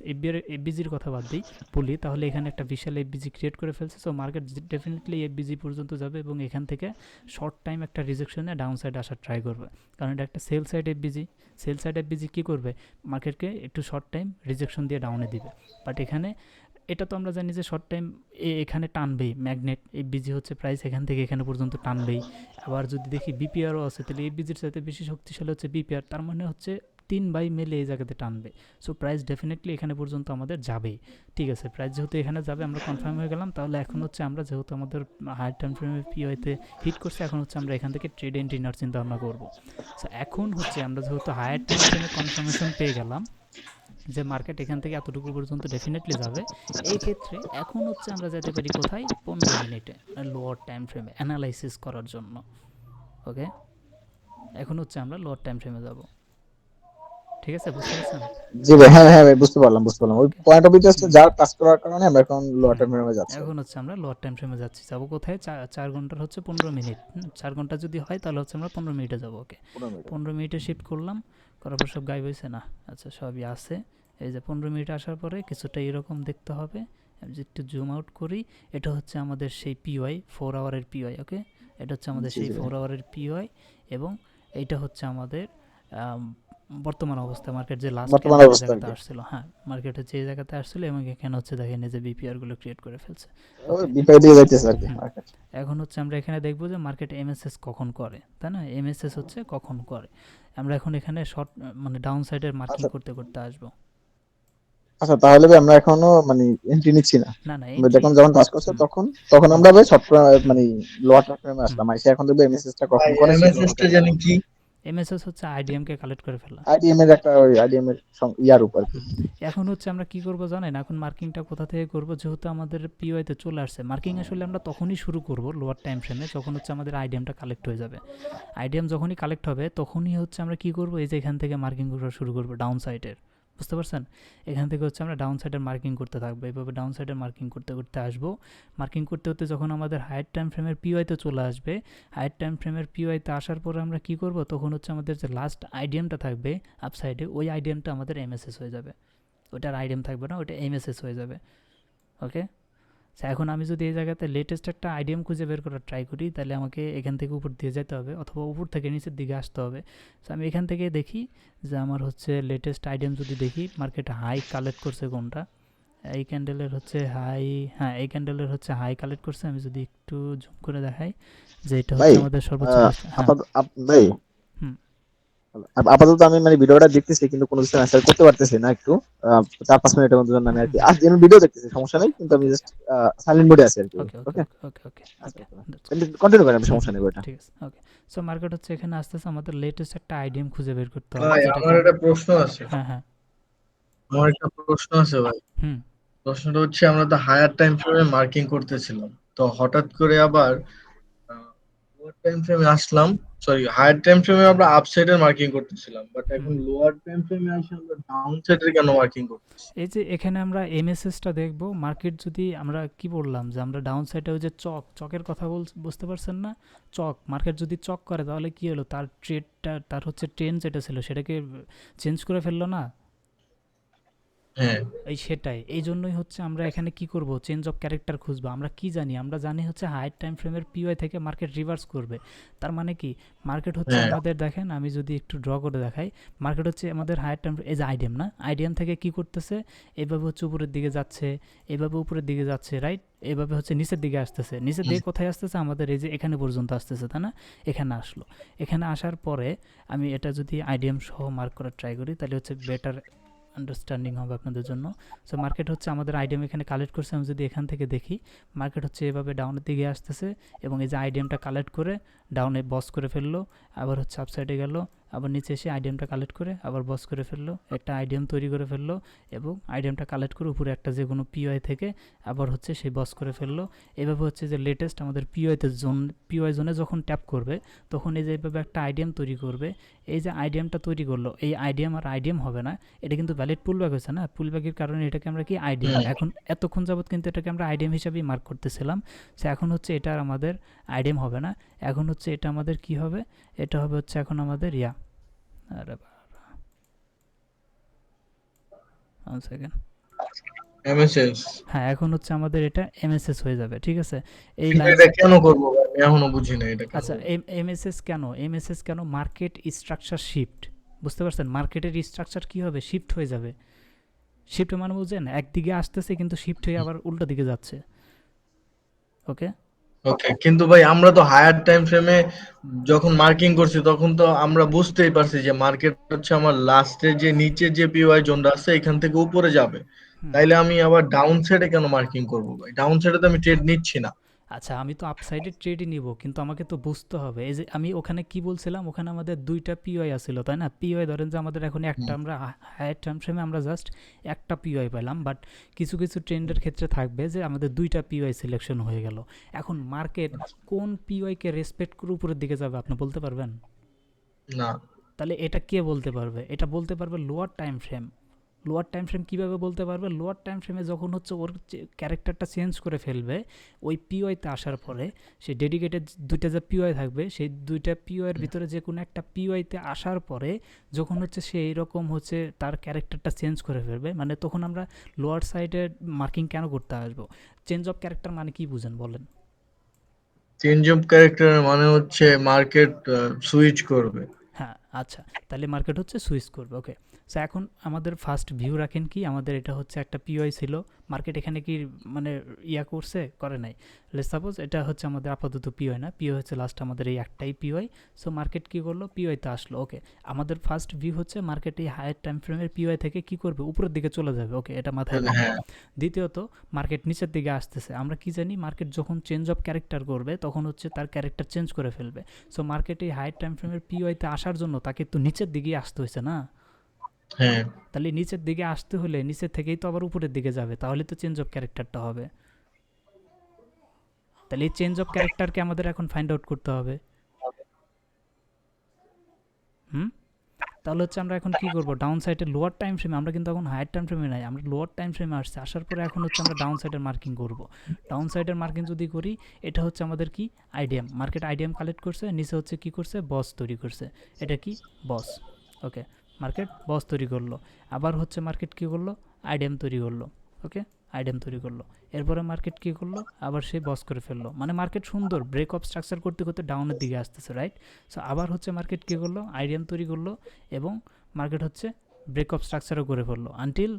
এফবিজির কথা বাদ দিই বলি, তাহলে এখানে একটা বিশাল এফবিজি ক্রিয়েট করে ফেলছে। সো মার্কেট ডেফিনেটলি এফবিজি পর্যন্ত যাবে এবং এখান থেকে শর্ট টাইম একটা রিজেকশনে ডাউন সাইড আসার ট্রাই করবে, কারণ এটা একটা sell side FVG. Sell side FVG কী করবে, মার্কেটকে একটু শর্ট টাইম রিজেকশন দিয়ে ডাউনে দিবে। বাট এখানে এটা তো আমরা জানি যে শর্ট টাইম এখানে টানবেই, ম্যাগনেট এফবিজি হচ্ছে প্রাইস এখান থেকে এখানে পর্যন্ত টানবেই। আবার যদি দেখি বিপিআরও আছে, তাহলে এফবিজির সাথে বেশি শক্তিশালী হচ্ছে বিপিআর, তার মানে হচ্ছে 3 বাই মেলে এই জায়গাতে টানবে। সো প্রাইস ডেফিনেটলি এখানে পর্যন্ত আমাদের যাবেই। ঠিক আছে, প্রাইস যেহেতু এখানে যাবে আমরা কনফার্ম হয়ে গেলাম। তাহলে এখন হচ্ছে আমরা যেহেতু আমাদের হায়ার টাইম ফ্রেমে পিওতে হিট করছে, এখন হচ্ছে আমরা এখান থেকে ট্রেড এন্ট্রি নেওয়ার চিন্তা ভাবনা করবো। সো এখন হচ্ছে আমরা যেহেতু হায়ার টাইম ফ্রেমে কনফার্মেশন পেয়ে গেলাম যে মার্কেট এখান থেকে এতটুকু পর্যন্ত ডেফিনেটলি যাবে, এই ক্ষেত্রে এখন হচ্ছে আমরা যেতে পারি কোথায়, 15 মিনিটে লোয়ার টাইম ফ্রেমে অ্যানালাইসিস করার জন্য। ওকে, এখন হচ্ছে আমরা লোয়ার টাইম ফ্রেমে যাব। ঠিক আছে, বুঝতে পারছেন? জি ভাই, হ্যাঁ হ্যাঁ ভাই, বুঝতে পারলাম বুঝতে পারলাম। ওই ওকে, পয়েন্ট অফ ভিউ যা কাজ করার কারণে আমরা এখন লোয়ার টার্মিনালে যাচ্ছি। এখন হচ্ছে আমরা লোয়ার টাইম ফ্রেমে যাচ্ছি। যাবো কোথায়, 4 ঘন্টার হচ্ছে 15 মিনিট। 4 ঘন্টা যদি হয় তাহলে হচ্ছে আমরা 15 মিনিটে যাবো। ওকে, 15 মিনিটে শিফট করলাম, করার পর সব গায়েব হয়েছে না? আচ্ছা, সবই আছে। এই যে 15 মিনিট আসার পরে কিছুটা এরকম দেখতে হবে। আমি যদি একটু জুম আউট করি, এটা হচ্ছে আমাদের সেই পিওয়াই 4 আওয়ারের পিওয়াই। ওকে, এটা হচ্ছে আমাদের সেই 4 আওয়ারের পিওয়াই, এবং এইটা হচ্ছে আমাদের বর্তমান অবস্থা, মার্কেট যে লাস্ট জায়গাতে আসছিল। হ্যাঁ, মার্কেট হচ্ছে এই জায়গাতে আসছিল এবং এখানে হচ্ছে দেখেন যে বিপিআর গুলো ক্রিয়েট করে ফেলছে। বিপাই দিয়ে যাইতেছে আর কি মার্কেট। এখন হচ্ছে আমরা এখানে দেখবো যে মার্কেট এমএসএস কখন করে, তাই না? এমএসএস হচ্ছে কখন করে। আমরা এখন এখানে শর্ট মানে ডাউন সাইডের মার্কিং করতে করতে আসবো। আচ্ছা, তাহলে ভাই আমরা এখনো মানে এন্ট্রি নিচ্ছি না। না না, আমরা যখন যখন কাজ করছে তখন আমরা ভাই সফটওয়্যার মানে লোয়ার টার্মিনালে আসলাম। আইসা এখন দেখবো এমএসএস টা কখন করে এমএসএস টা জানি কি, এমএসএস হচ্ছে আইডিএম কে কালেক্ট করে ফেলা। আইডিএম এর একটা ওই আইডিএম এর ইয়ার উপর কি। এখন হচ্ছে আমরা কি করব জানেন, এখন মার্কিংটা কোথা থেকে করব, যেহেতু আমাদের পিওআই তে চলে আসছে, মার্কিং আসলে আমরা তখনই শুরু করব লোয়ার টাইম ফ্রেমে যখন হচ্ছে আমাদের আইডিএমটা কালেক্ট হয়ে যাবে। আইডিএম যখনই কালেক্ট হবে তখনই হচ্ছে আমরা কি করব, এই যে এখান থেকে মার্কিং করা শুরু করব ডাউন সাইডের, বুঝতে পারছেন? এখান থেকে হচ্ছে আমরা ডাউন সাইডের মার্কিং করতে থাকবো, এইভাবে ডাউন সাইডের মার্কিং করতে করতে আসবো। মার্কিং করতে করতে যখন আমাদের হায়ার টাইম ফ্রেমের পিওআইতে চলে আসবে, হায়ার টাইম ফ্রেমের পিওআইতে আসার পরে আমরা কি করব, তখন হচ্ছে আমাদের যে লাস্ট আইডিএমটা থাকবে আপ সাইডে, ওই আইডিএমটা আমাদের এমএসএস হয়ে যাবে। ওটার আইডিএম থাকবে না, ওটা এমএসএস হয়ে যাবে। ওকে, এখন আমি যদি এই জায়গাতে লেটেস্ট একটা আইডিএম খুঁজে বের করার ট্রাই করি, তাহলে আমাকে এখান থেকে উপর দিয়ে যেতে হবে অথবা উপর থেকে নিচের দিকে আসতে হবে। সো আমি এখান থেকে দেখি যে আমার হচ্ছে লেটেস্ট আইডিএম যদি দেখি মার্কেটে হাই কালেক্ট করছে কোনটা, এই ক্যান্ডেলের হচ্ছে হাই, হ্যাঁ এই ক্যান্ডেলের হচ্ছে হাই কালেক্ট করছে। আমি যদি একটু জুম করে দেখাই যে এটা ভাই হচ্ছে আমাদের সর্বোচ্চ হ্যাঁ। ভাই হুম। আপাতত আমি মানে ভিডিওটা দেখতেছি কিন্তু কোনো কিছু অ্যান্সার করতে পারতেছি না একটু 4-5 মিনিটের মধ্যে জন্য আমি আর কি আজ আমি ভিডিও দেখতেছি, সমস্যা নেই, কিন্তু আমি জাস্ট সাইলেন্ট মোডে আছি আর কি। ওকে ওকে ওকে ওকে ওকে আচ্ছা ওকে, কন্টিনিউ করেন, সমস্যা নেই ওটা। ঠিক আছে ওকে। সো মার্কেট হচ্ছে এখানে আসতেছে, আমাদের লেটেস্ট একটা আইডিএম খুঁজে বের করতে হবে ভাই যেটাকে আমার একটা প্রশ্ন আছে, হ্যাঁ হ্যাঁ আমার একটা প্রশ্ন আছে ভাই। হুম প্রশ্নটা হচ্ছে আমরা তো হায়ার টাইম ফ্রেমে মার্কিং করতেছিলাম, তো হঠাৎ করে আবার লোয়ার টাইম ফ্রেমে আসলাম, সরি হায়ার টাইম ফ্রেমে আমরা আপ সাইডের মার্কিং করতেছিলাম, বাট হুম। এখন লোয়ার টাইম ফ্রেমে আসে আমরা ডাউন সাইডের কেন মার্কিং করতেছি? এই যে এখানে আমরা এমএসএসটা দেখব, মার্কেট যদি আমরা কি বললাম যে আমরা ডাউন সাইডে ওই যে চকের কথা বুঝতে পারছেন না, চক মার্কেট যদি চক করে তাহলে কি হলো, তার ট্রেডটা তার হচ্ছে ট্রেন্ড যেটা ছিল সেটাকে চেঞ্জ করে ফেললো না। হ্যাঁ এই সেটাই, এই জন্যই হচ্ছে আমরা এখানে কি করব, চেঞ্জ অফ ক্যারেক্টার খুঁজবো। আমরা কি জানি, আমরা জানি হচ্ছে হাই টাইম ফ্রেমের পিওআই থেকে মার্কেট রিভার্স করবে। তার মানে কি, মার্কেট হচ্ছে হ্যাঁ আমাদের দেখেন আমি যদি একটু ড্র করে দেখাই, মার্কেট হচ্ছে আমাদের হায়ার টাইম, এই যে আইডিএম না, আইডিএম থেকে কি করতেছে, এভাবে হচ্ছে উপরের দিকে যাচ্ছে, এভাবে উপরের দিকে যাচ্ছে, রাইট, এভাবে হচ্ছে নিচের দিকে আসতেছে, নিচের দিকে কোথায় আসতেছে, আমাদের এই যে এখানে পর্যন্ত আসতেছে, তাই না? এখানে আসলো, এখানে আসার পরে আমি এটা যদি আইডিএম সহ মার্ক করার ট্রাই করি তাহলে হচ্ছে বেটার আন্ডারস্ট্যান্ডিং হবে আপনাদের জন্য। সো মার্কেট হচ্ছে আমাদের আইডিএম এখানে কালেক্ট করছে, আমি যদি এখান থেকে দেখি মার্কেট হচ্ছে এভাবে ডাউনের দিকে আসতেছে এবং এই যে আইডিএমটা কালেক্ট করে ডাউনে বস করে ফেললো, আবার হচ্ছে আপসাইডে গেল, আবার নিচে এসে আইডিএমটা কালেক্ট করে আবার বস করে ফেললো, একটা আইডিএম তৈরি করে ফেললো এবং আইডিএমটা কালেক্ট করে উপরে একটা যে কোনো পিওআই থেকে আবার হচ্ছে সেই বস করে ফেললো। এভাবে হচ্ছে যে লেটেস্ট আমাদের পিওআই জোনে যখন ট্যাপ করবে তখন এই যে এইভাবে একটা আইডিএম তৈরি করবে। এই যে আইডিএমটা তৈরি করলো, এই আইডিএম আর আইডিএম হবে না, এটা কিন্তু ভ্যালিড পুলব্যাক হয়েছে না, পুলব্যাকের কারণে এটাকে আমরা কি আইডিএম, এখন এতক্ষণ যাবত কিন্তু এটাকে আমরা আইডিএম হিসাবেই মার্ক করতেছিলাম। সো এখন হচ্ছে এটা আর আমাদের আইডিএম হবে না, এখন হচ্ছে এটা আমাদের কি হবে, এটা হবে হচ্ছে এখন আমাদের আরে ওয়ান সেকেন্ড, এমএসএস। হ্যাঁ এখন হচ্ছে আমাদের এটা এমএসএস হয়ে যাবে, ঠিক আছে? এই কিন্তু লাইন, এটা কেন করবো ভাই? আমি এখনো বুঝি না এটা কেন আচ্ছা করবো। এমএসএস কেন, এমএসএস কেন, মার্কেট স্ট্রাকচার শিফট, বুঝতে পারছেন? মার্কেটের স্ট্রাকচার কি হবে, শিফট হয়ে যাবে। শিফট মানে বুঝছেন, একদিকে আসতেছে কিন্তু শিফট হয়ে আবার উল্টো দিকে যাচ্ছে। ওকে, ওকে, কিন্তু ভাই আমরা তো হায়ার টাইম ফ্রেমে যখন মার্কিং করছি তখন তো আমরা বুঝতেই পারছি যে মার্কেট হচ্ছে আমার লাস্টের যে নিচে যে পিওয়াই জোনটা আছে এখান থেকে উপরে যাবে, হুম। তাইলে আমি আবার ডাউন সাইডে কেন মার্কিং করবো ভাই? ডাউন সাইডে তো আমি ট্রেড নিচ্ছি না। আচ্ছা আমি তো আপসাইডে ট্রেডই নিব, কিন্তু আমাকে তো বুঝতে হবে, এই যে আমি ওখানে কি বলছিলাম, ওখানে আমাদের দুইটা পিওআই আসছিল তাই না? পিওআই ধরেন যে আমাদের এখন একটা, আমরা হায়ার টাইম ফ্রেমে আমরা জাস্ট একটা পিওআই পেলাম, বাট কিছু কিছু ট্রেন্ডের ক্ষেত্রে থাকবে যে আমাদের দুইটা পিওআই সিলেকশন হয়ে গেল। এখন মার্কেট কোন পিওআইকে রেসপেক্ট করে উপরের দিকে যাবে আপনি বলতে পারবেন? না, তাহলে এটা কে বলতে পারবে? এটা বলতে পারবে lower time frame. Lower time frame কীভাবে বলতে পারবে? লোয়ার টাইম ফ্রেমে যখন হচ্ছে ওর ক্যারেক্টারটা চেঞ্জ করে ফেলবে ওই পিওআইতে আসার পরে, সেই ডেডিকেটেড দুইটা যে পিওআই থাকবে সেই দুইটা পিওআইয়ের ভিতরে যে কোনো একটা পিওআইতে আসার পরে যখন হচ্ছে সে এইরকম হচ্ছে তার ক্যারেক্টারটা চেঞ্জ করে ফেলবে, মানে তখন আমরা লোয়ার সাইডে মার্কিং কেন করতে আসবো? চেঞ্জ অফ ক্যারেক্টার মানে কি বুঝেন বলেন? চেঞ্জ অফ ক্যারেক্টার মানে হচ্ছে মার্কেট সুইচ করবে। হ্যাঁ আচ্ছা, তাহলে মার্কেট হচ্ছে সুইচ করবে। ওকে, সো এখন আমাদের ফার্স্ট ভিউ রাখেন কি, আমাদের এটা হচ্ছে একটা পিওআই ছিল, মার্কেট এখানে কি মানে করছে, করে নাই। লেটস সাপোজ এটা হচ্ছে আমাদের আপাতত পিওআই না, পিওআই হচ্ছে লাস্ট আমাদের এই একটাই পিওআই। সো মার্কেট কি করলো, পিওআইতে আসলো। ওকে, আমাদের ফার্স্ট ভিউ হচ্ছে মার্কেট এই হায়ার টাইম ফ্রেমের পিওআই থেকে কি করবে, উপরের দিকে চলে যাবে। ওকে, এটা মাথায় রাখবেন। হ্যাঁ দ্বিতীয়ত, মার্কেট নিচের দিকে আসতেছে। আমরা কি জানি, মার্কেট যখন চেঞ্জ অফ ক্যারেক্টার করবে তখন হচ্ছে তার ক্যারেক্টার চেঞ্জ করে ফেলবে। সো মার্কেট এই হায়ার টাইম ফ্রেমের পিওআইতে আসার জন্য তাকে তো নিচের দিকেই আসতে হয়েছে না? হ্যাঁ তাহলে নিচের দিকে আসতে হলে নিচের থেকেই তো আবার উপরের দিকে যাবে, তাহলে তো চেঞ্জ অফ ক্যারেক্টারটা হবে। তাহলে এই চেঞ্জ অফ ক্যারেক্টারকে আমাদের এখন ফাইন্ড আউট করতে হবে। তাহলে হচ্ছে আমরা এখন কি করব, ডাউন সাইডে লোয়ার টাইম ফ্রেমে, আমরা কিন্তু এখন হায়ার টাইম ফ্রেমে নাই, আমরা লোয়ার টাইম ফ্রেমে আসছি। আসার পরে এখন হচ্ছে আমরা ডাউন সাইডের মার্কিং করব। ডাউন সাইডের মার্কিং যদি করি, এটা হচ্ছে আমাদের কি, আইডিএম। মার্কেট আইডিএম কালেক্ট করছে, নিচে হচ্ছে কি করছে, বস তৈরি করছে। এটা কি, বস। ওকে, মার্কেট বস তৈরি করলো। আবার হচ্ছে মার্কেট কি করলো, আইডিএম তৈরি করলো। ওকে, আইডিএম তৈরি করলো। এরপরে মার্কেট কি করলো, আবার সেই বস করে ফেললো। মানে মার্কেট সুন্দর ব্রেক অফ স্ট্রাকচার করতে করতে ডাউনের দিকে আসতেছে, রাইট? সো আবার হচ্ছে মার্কেট কি করলো, আইডিএম তৈরি করলো এবং মার্কেট হচ্ছে ব্রেক অফ স্ট্রাকচারও করে ফেললো। আনটিল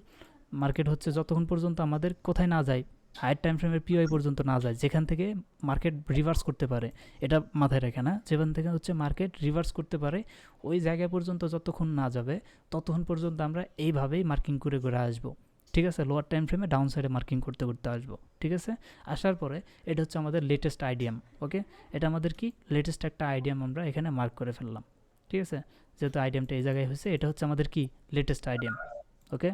মার্কেট হচ্ছে যতক্ষণ পর্যন্ত আমাদের কোথায় না যায়, হায়ার টাইম ফ্রেমের পিওআই পর্যন্ত না যায়, যেখান থেকে মার্কেট রিভার্স করতে পারে। এটা মাথায় রাখে না, যেখান থেকে হচ্ছে মার্কেট রিভার্স করতে পারে ওই জায়গা পর্যন্ত যতক্ষণ না যাবে ততক্ষণ পর্যন্ত আমরা এইভাবেই মার্কিং করে করে আসবো। ঠিক আছে, লোয়ার টাইম ফ্রেমে ডাউন সাইডে মার্কিং করতে করতে আসবো। ঠিক আছে, আসার পরে এটা হচ্ছে আমাদের লেটেস্ট আইডিএম। ওকে, এটা আমাদের কি, লেটেস্ট একটা আইডিএম আমরা এখানে মার্ক করে ফেললাম। ঠিক আছে, যেহেতু আইডিএমটা এই জায়গায় হয়েছে, এটা হচ্ছে আমাদের কি, লেটেস্ট আইডিএম। ওকে,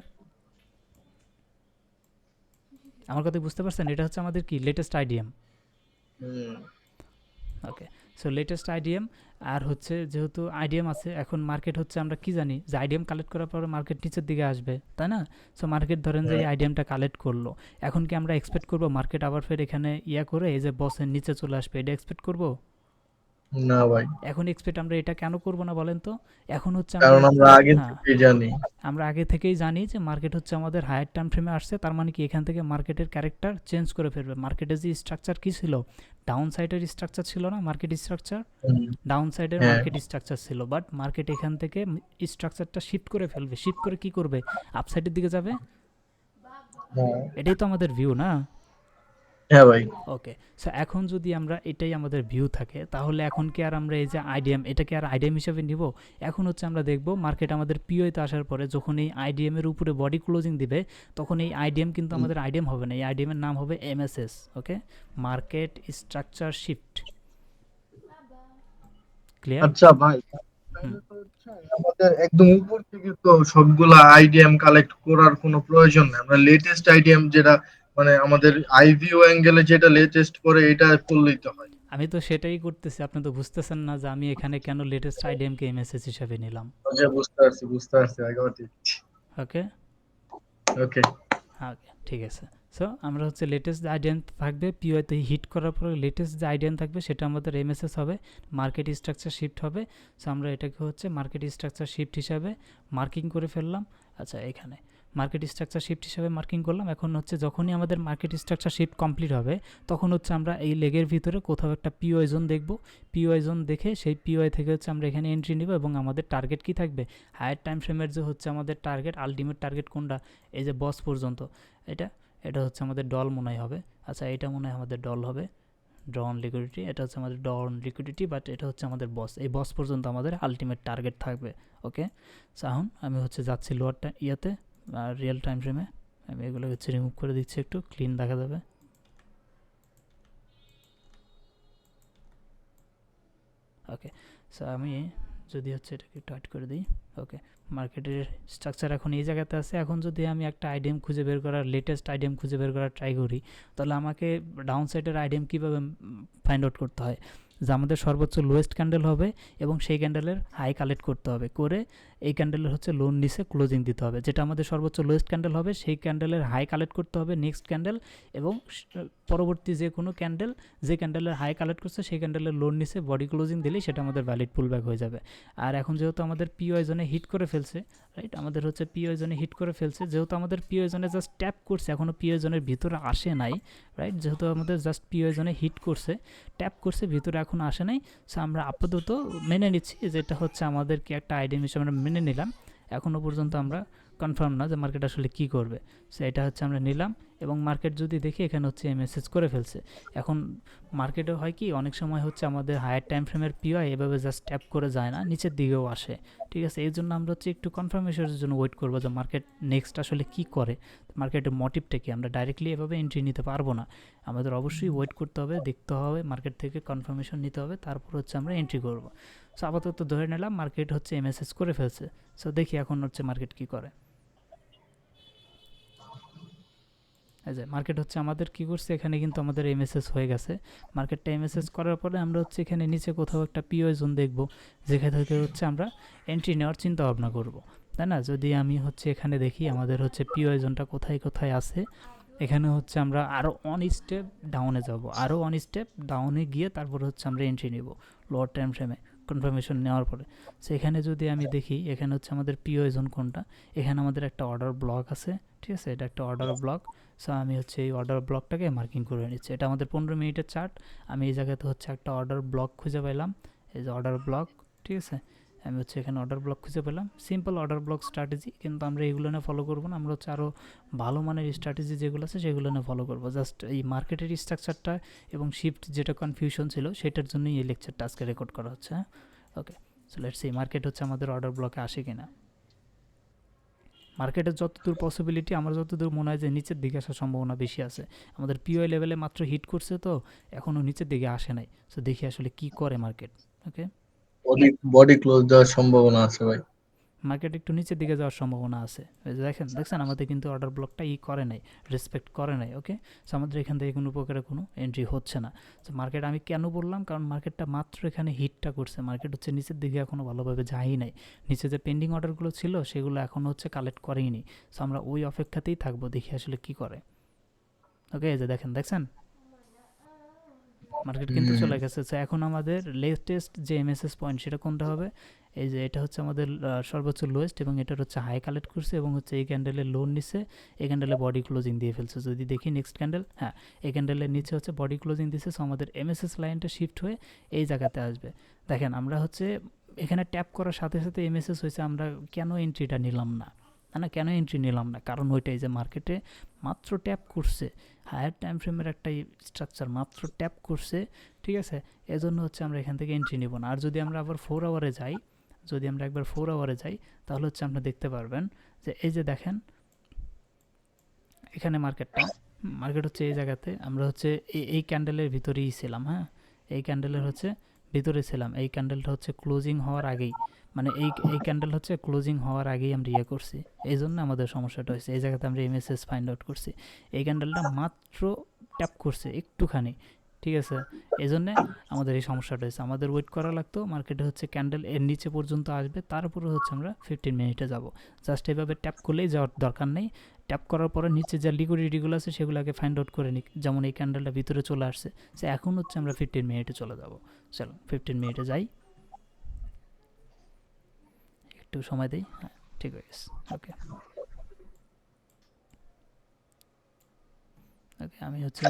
আমার কথা বুঝতে পারছেন, এটা হচ্ছে আমাদের কি, লেটেস্ট আইডিএম। ওকে, সো লেটেস্ট আইডিএম। আর হচ্ছে যেহেতু আইডিএম আছে, এখন মার্কেট হচ্ছে আমরা কি জানি যে আইডিএম কালেক্ট করার পরে মার্কেট নিচের দিকে আসবে, তাই না? সো মার্কেট ধরেন যে এই আইডিএমটা কালেক্ট করলো, এখন কি আমরা এক্সপেক্ট করবো মার্কেট আবার ফের এখানে করে এই যে বসের নিচে চলে আসবে, এটা এক্সপেক্ট করবো? না ভাই, এখন এক্সপেক্ট আমরা এটা কেন করবো না বলেন তো? এখন হচ্ছে কারণ আমরা আগে হ্যাঁ, থেকে জানি। আমরা আগে থেকেই জানি যে মার্কেট হচ্ছে আমাদের হায়ার টাইম ফ্রেমে আসছে, তার মানে কি এখান থেকে মার্কেটের ক্যারেক্টার চেঞ্জ করে ফেলবে। মার্কেটের যে স্ট্রাকচার কি ছিল, ডাউন সাইডের স্ট্রাকচার ছিল না মার্কেট স্ট্রাকচার, ডাউন সাইডের হ্যাঁ। মার্কেট স্ট্রাকচার ছিল, বাট মার্কেট এখান থেকে স্ট্রাকচারটা শিফট করে ফেলবে। শিফট করে কি করবে, আপসাইডের দিকে যাবে। এটাই তো আমাদের ভিউ না? হ্যাঁ ভাই, ওকে, সো এখন যদি আমরা এটাই আমাদের ভিউ থাকে, তাহলে এখন কি আর আমরা এই যে আইডিএম, এটাকে আর আইডিএম হিসেবে নিব? এখন হচ্ছে আমরা দেখব মার্কেট আমাদের পিওতে আসার পরে যখন এই আইডিএম এর উপরে বডি ক্লোজিং দিবে, তখন এই আইডিএম কিন্তু আমাদের আইডিএম হবে না, এই আইডিএম এর নাম হবে এমএসএস। ওকে, মার্কেট স্ট্রাকচার শিফট। ক্লিয়ার? আচ্ছা ভাই, তাহলে তো হচ্ছে আমাদের একদম উপর থেকে তো সবগুলা আইডিএম কালেক্ট করার কোনো প্রয়োজন নেই। আমরা লেটেস্ট আইডিএম যেটা মানে আমাদের আইভিও অ্যাঙ্গেলে যেটা লেটেস্ট করে এটা করলেই তো হয়। আমি তো সেটাই করতেছি, আপনি তো বুঝতেছেন না যে আমি এখানে কেন লেটেস্ট আইডিএম কে এমএসএস হিসেবে নিলাম। আচ্ছা, বুঝতে পারছি একবার ঠিক। ওকে, ওকে, হ্যাঁ, ঠিক আছে। সো আমরা হচ্ছে লেটেস্ট যে আইডিয়ান থাকবে পিওতে হিট করার পরে লেটেস্ট যে আইডিয়ান থাকবে সেটা আমাদের এমএসএস হবে, মার্কেট স্ট্রাকচার শিফট হবে। সো আমরা এটাকে হচ্ছে মার্কেট স্ট্রাকচার শিফট হিসাবে মার্কিং করে ফেললাম। আচ্ছা, এখানে মার্কেট স্ট্রাকচার শিফট হিসাবে মার্কিং করলাম। এখন হচ্ছে যখনই আমাদের মার্কেট স্ট্রাকচার শিফট কমপ্লিট হবে, তখন হচ্ছে আমরা এই লেগের ভিতরে কোথাও একটা পিওআই জোন দেখব। পিওআই জোন দেখে সেই পিওআই থেকে হচ্ছে আমরা এখানে এন্ট্রি নিব এবং আমাদের টার্গেট কি থাকবে, হায়ার টাইম ফ্রেমের যে হচ্ছে আমাদের টার্গেট, আলটিমেট টার্গেট কোনটা, এই যে বস পর্যন্ত, এটা হচ্ছে আমাদের ডল মনে হবে। আচ্ছা, এটা মনে হয় আমাদের ডল হবে, ডন লিকুইডিটি। এটা হচ্ছে আমাদের ডন লিকুইডিটি, বাট এটা হচ্ছে আমাদের বস। এই বস পর্যন্ত আমাদের আলটিমেট টার্গেট থাকবে। ওকে, সো এখন আমি হচ্ছে যাচ্ছি লোয়ার ইয়াতে রিয়েল টাইম ফ্রেমে। আমি এগুলো হচ্ছে রিমুভ করে দিচ্ছি, একটু ক্লিন দেখা যাবে। ওকে, সো আমি যদি হচ্ছে এটাকে একটু হাইড করে দিই। ওকে, মার্কেটের স্ট্রাকচার এখন এই জায়গাতে আছে। এখন যদি আমি একটা আইডিএম খুঁজে বের করার, লেটেস্ট আইডিএম খুঁজে বের করার ট্রাই করি, তাহলে আমাকে ডাউন সাইডের আইডিএম কীভাবে ফাইন্ড আউট করতে হয়, যে আমাদের সর্বোচ্চ লোয়েস্ট ক্যান্ডেল হবে এবং সেই ক্যান্ডেলের হাই কালেক্ট করতে হবে, করে এই ক্যান্ডেলের হচ্ছে লোন নিচে ক্লোজিং দিতে হবে। যেটা আমাদের সর্বোচ্চ লোয়েস্ট ক্যান্ডেল হবে সেই ক্যান্ডেলের হাই কালেক্ট করতে হবে নেক্সট ক্যান্ডেল, এবং পরবর্তী যে কোনো ক্যান্ডেল যে ক্যান্ডেলের হাই কালেক্ট করছে সেই ক্যান্ডেলের লোন নিচে বডি ক্লোজিং দিলেই সেটা আমাদের ভ্যালিড পুলব্যাক হয়ে যাবে। আর এখন যেহেতু আমাদের পিওআই জোনে হিট করে ফেলছে, রাইট, আমাদের হচ্ছে পিওআই জোনে হিট করে ফেলছে, যেহেতু আমাদের পিওআই জোনে জাস্ট ট্যাপ করছে, এখনও পিওআই জোনের ভিতরে আসে নাই, রাইট, যেহেতু আমাদের জাস্ট পিওআই জোনে হিট করছে, ট্যাপ করছে, ভিতরে এখন আসে নাই। সো আমরা আপাতত মেনে নিচ্ছি যে এটা হচ্ছে আমাদেরকে একটা আইডিএম হিসেবে আমরা মেনে নিলাম। এখনও পর্যন্ত আমরা কনফার্ম না যে মার্কেট আসলে কি করবে। সো এটা হচ্ছে আমরা নিলাম এবং মার্কেট যদি দেখি এখানে হচ্ছে এমএসএস করে ফেলছে। এখন মার্কেটে হয় কি অনেক সময় হচ্ছে আমাদের হায়ার টাইম ফ্রেমের পিওআই এভাবে জাস্ট ট্যাপ করে যায় না, নিচের দিকেও আসে। ঠিক আছে, এই জন্য আমরা হচ্ছে একটু কনফার্মেশনের জন্য ওয়েট করবো যে মার্কেট নেক্সট আসলে কি করে, মার্কেটের মোটিভটা কি। আমরা ডাইরেক্টলি এভাবে এন্ট্রি নিতে পারবো না, আমাদের অবশ্যই ওয়েট করতে হবে, দেখতে হবে, মার্কেট থেকে কনফার্মেশন নিতে হবে, তারপর হচ্ছে আমরা এন্ট্রি করব। সো আপাতত ধরে নিলাম মার্কেট হচ্ছে এমএসএস করে ফেলছে। সো দেখি এখন হচ্ছে মার্কেট কি করে। এই যে মার্কেট হচ্ছে আমাদের কি করছে, এখানে কিন্তু আমাদের এমএসএস হয়ে গেছে। মার্কেটটা এমএসএস করার পরে আমরা হচ্ছে এখানে নিচে কোথাও একটা পিওআই জোন দেখব, যেখান থেকে হচ্ছে আমরা এন্ট্রি নেওয়ার চিন্তা ভাবনা করব, তাই না? যদি আমি হচ্ছে এখানে দেখি আমাদের হচ্ছে পিওআই জোনটা কোথায় কোথায় আছে, এখানে হচ্ছে আমরা আরও অন স্টেপ ডাউনে যাব, আরও অন স্টেপ ডাউনে গিয়ে তারপর হচ্ছে আমরা এন্ট্রি নিব লোয়ার টাইম ফ্রেমে কনফার্মেশন নেওয়ার পরে। সো এখানে যদি আমি দেখি এখানে হচ্ছে আমাদের পিওআই জোন কোনটা, এখানে আমাদের একটা অর্ডার ব্লক আছে। ঠিক আছে, এটা একটা অর্ডার ব্লক। সো আমি হচ্ছে এই অর্ডার ব্লকটাকে মার্কিং করে নিচ্ছি, এটা আমাদের 15 মিনিটের চার্ট। আমি এই জায়গাতে হচ্ছে একটা অর্ডার ব্লক খুঁজে পেলাম, এই যে অর্ডার ব্লক। ঠিক আছে, আমি হচ্ছে এখানে অর্ডার ব্লক খুঁজে পেলাম, সিম্পল অর্ডার ব্লক স্ট্র্যাটেজি। কিন্তু আমরা এগুলো না ফলো করবো না, আমরা হচ্ছে আরও ভালো মানের স্ট্র্যাটেজি যেগুলো আছে সেগুলো না ফলো করবো। জাস্ট এই মার্কেটের স্ট্রাকচারটা এবং শিফট যেটা কনফিউশন ছিল সেটার জন্যই এই লেকচারটা আজকে রেকর্ড করা হচ্ছে। হ্যাঁ, ওকে। সো লেটস সি মার্কেট হচ্ছে আমাদের অর্ডার ব্লকে আসে কিনা। মার্কেটের যতদূর পসিবিলিটি আমার যতদূর মনে হয় যে নিচের দিকে আসার সম্ভাবনা বেশি আছে। আমাদের পিওআই লেভেলে মাত্র হিট করছে, তো এখনও নিচের দিকে আসে নাই। সো দেখি আসলে কি করে মার্কেট। ওকে, বডি বডি ক্লোজ দেওয়ার সম্ভাবনা আছে ভাই। মার্কেট একটু নিচের দিকে যাওয়ার সম্ভাবনা আছে। দেখছেন আমাদের কিন্তু অর্ডার ব্লকটা করে নাই, রেসপেক্ট করে নাই। ওকে, সো আমাদের এখান থেকে কোনো প্রকারের কোনো এন্ট্রি হচ্ছে না। সো মার্কেট আমি কেন বললাম, কারণ মার্কেটটা মাত্র এখানে হিটটা করছে, মার্কেট হচ্ছে নিচের দিকে এখনও ভালোভাবে যায়ই নাই। নিচে যে পেন্ডিং অর্ডারগুলো ছিল সেগুলো এখনও হচ্ছে কালেক্ট করেই নি। সো আমরা ওই অপেক্ষাতেই থাকবো, দেখি আসলে কি করে। ওকে, এই যে দেখছেন মার্কেট কিন্তু চলে গেছে। সো এখন আমাদের লেটেস্ট যে এমএসএস পয়েন্ট সেটা কোনটা হবে, এই যে এটা হচ্ছে আমাদের সর্বোচ্চ লোয়েস্ট এবং এটার হচ্ছে হাই কালেক্ট করছে এবং হচ্ছে এই ক্যান্ডেলের লোন নিচ্ছে, এই ক্যান্ডেলে বডি ক্লোজিং দিয়ে ফেলছে। যদি দেখি নেক্সট ক্যান্ডেল, হ্যাঁ এই ক্যান্ডেলের নিচে হচ্ছে বডি ক্লোজিং দিচ্ছে। সো আমাদের এমএসএস লাইনটা শিফট হয়ে এই জায়গাতে আসবে। দেখেন আমরা হচ্ছে এখানে ট্যাপ করার সাথে সাথে এমএসএস হয়েছে, আমরা কেন এন্ট্রিটা নিলাম না, না কেন এন্ট্রি নিলাম না, কারণ ওইটাই যে মার্কেটে মাত্র ট্যাপ করছে, হায়ার টাইম ফ্রেমের একটা স্ট্রাকচার মাত্র ট্যাপ করছে। ঠিক আছে, এজন্য হচ্ছে আমরা এখান থেকে এন্ট্রি নিব না। আর যদি আমরা আবার 4 আওয়ারে যাই, যদি আমরা একবার 4 আওয়ারে যাই, তাহলে হচ্ছে আপনারা দেখতে পারবেন যে এই যে দেখেন এখানে মার্কেট হচ্ছে এই জায়গাতে আমরা হচ্ছে এই ক্যান্ডেলের ভিতরেই ছিলাম। হ্যাঁ, এই ক্যান্ডেলের হচ্ছে ভিতরে ছিলাম, এই ক্যান্ডেলটা হচ্ছে ক্লোজিং হওয়ার আগেই, মানে এই ক্যান্ডেল হচ্ছে ক্লোজিং হওয়ার আগেই আমরা করছি, এই জন্য আমাদের সমস্যাটা হয়েছে। এই জায়গাতে আমরা এমএসএস ফাইন্ড আউট করছি, এই ক্যান্ডেলটা মাত্র ট্যাপ করছে একটুখানি। ঠিক আছে, এই জন্যে আমাদের এই সমস্যাটা হয়েছে। আমাদের ওয়েট করা লাগতো, মার্কেটে হচ্ছে ক্যান্ডেল এর নিচে পর্যন্ত আসবে, তারপরে হচ্ছে আমরা 15 মিনিটে যাব। জাস্ট এভাবে ট্যাপ করলেই যাওয়ার দরকার নেই। ট্যাপ করার পরে নিচে যা লিকুইডিটিগুলো আছে সেগুলোকে ফাইন্ড আউট করে নিই। যেমন এই ক্যান্ডেলটা ভিতরে চলে আসছে, সে এখন হচ্ছে আমরা 15 মিনিটে চলে যাব। চলো 15 মিনিটে যাই, একটু সময় দিই। হ্যাঁ, ঠিক হয়ে গেছে। ওকে ওকে, আমি হচ্ছে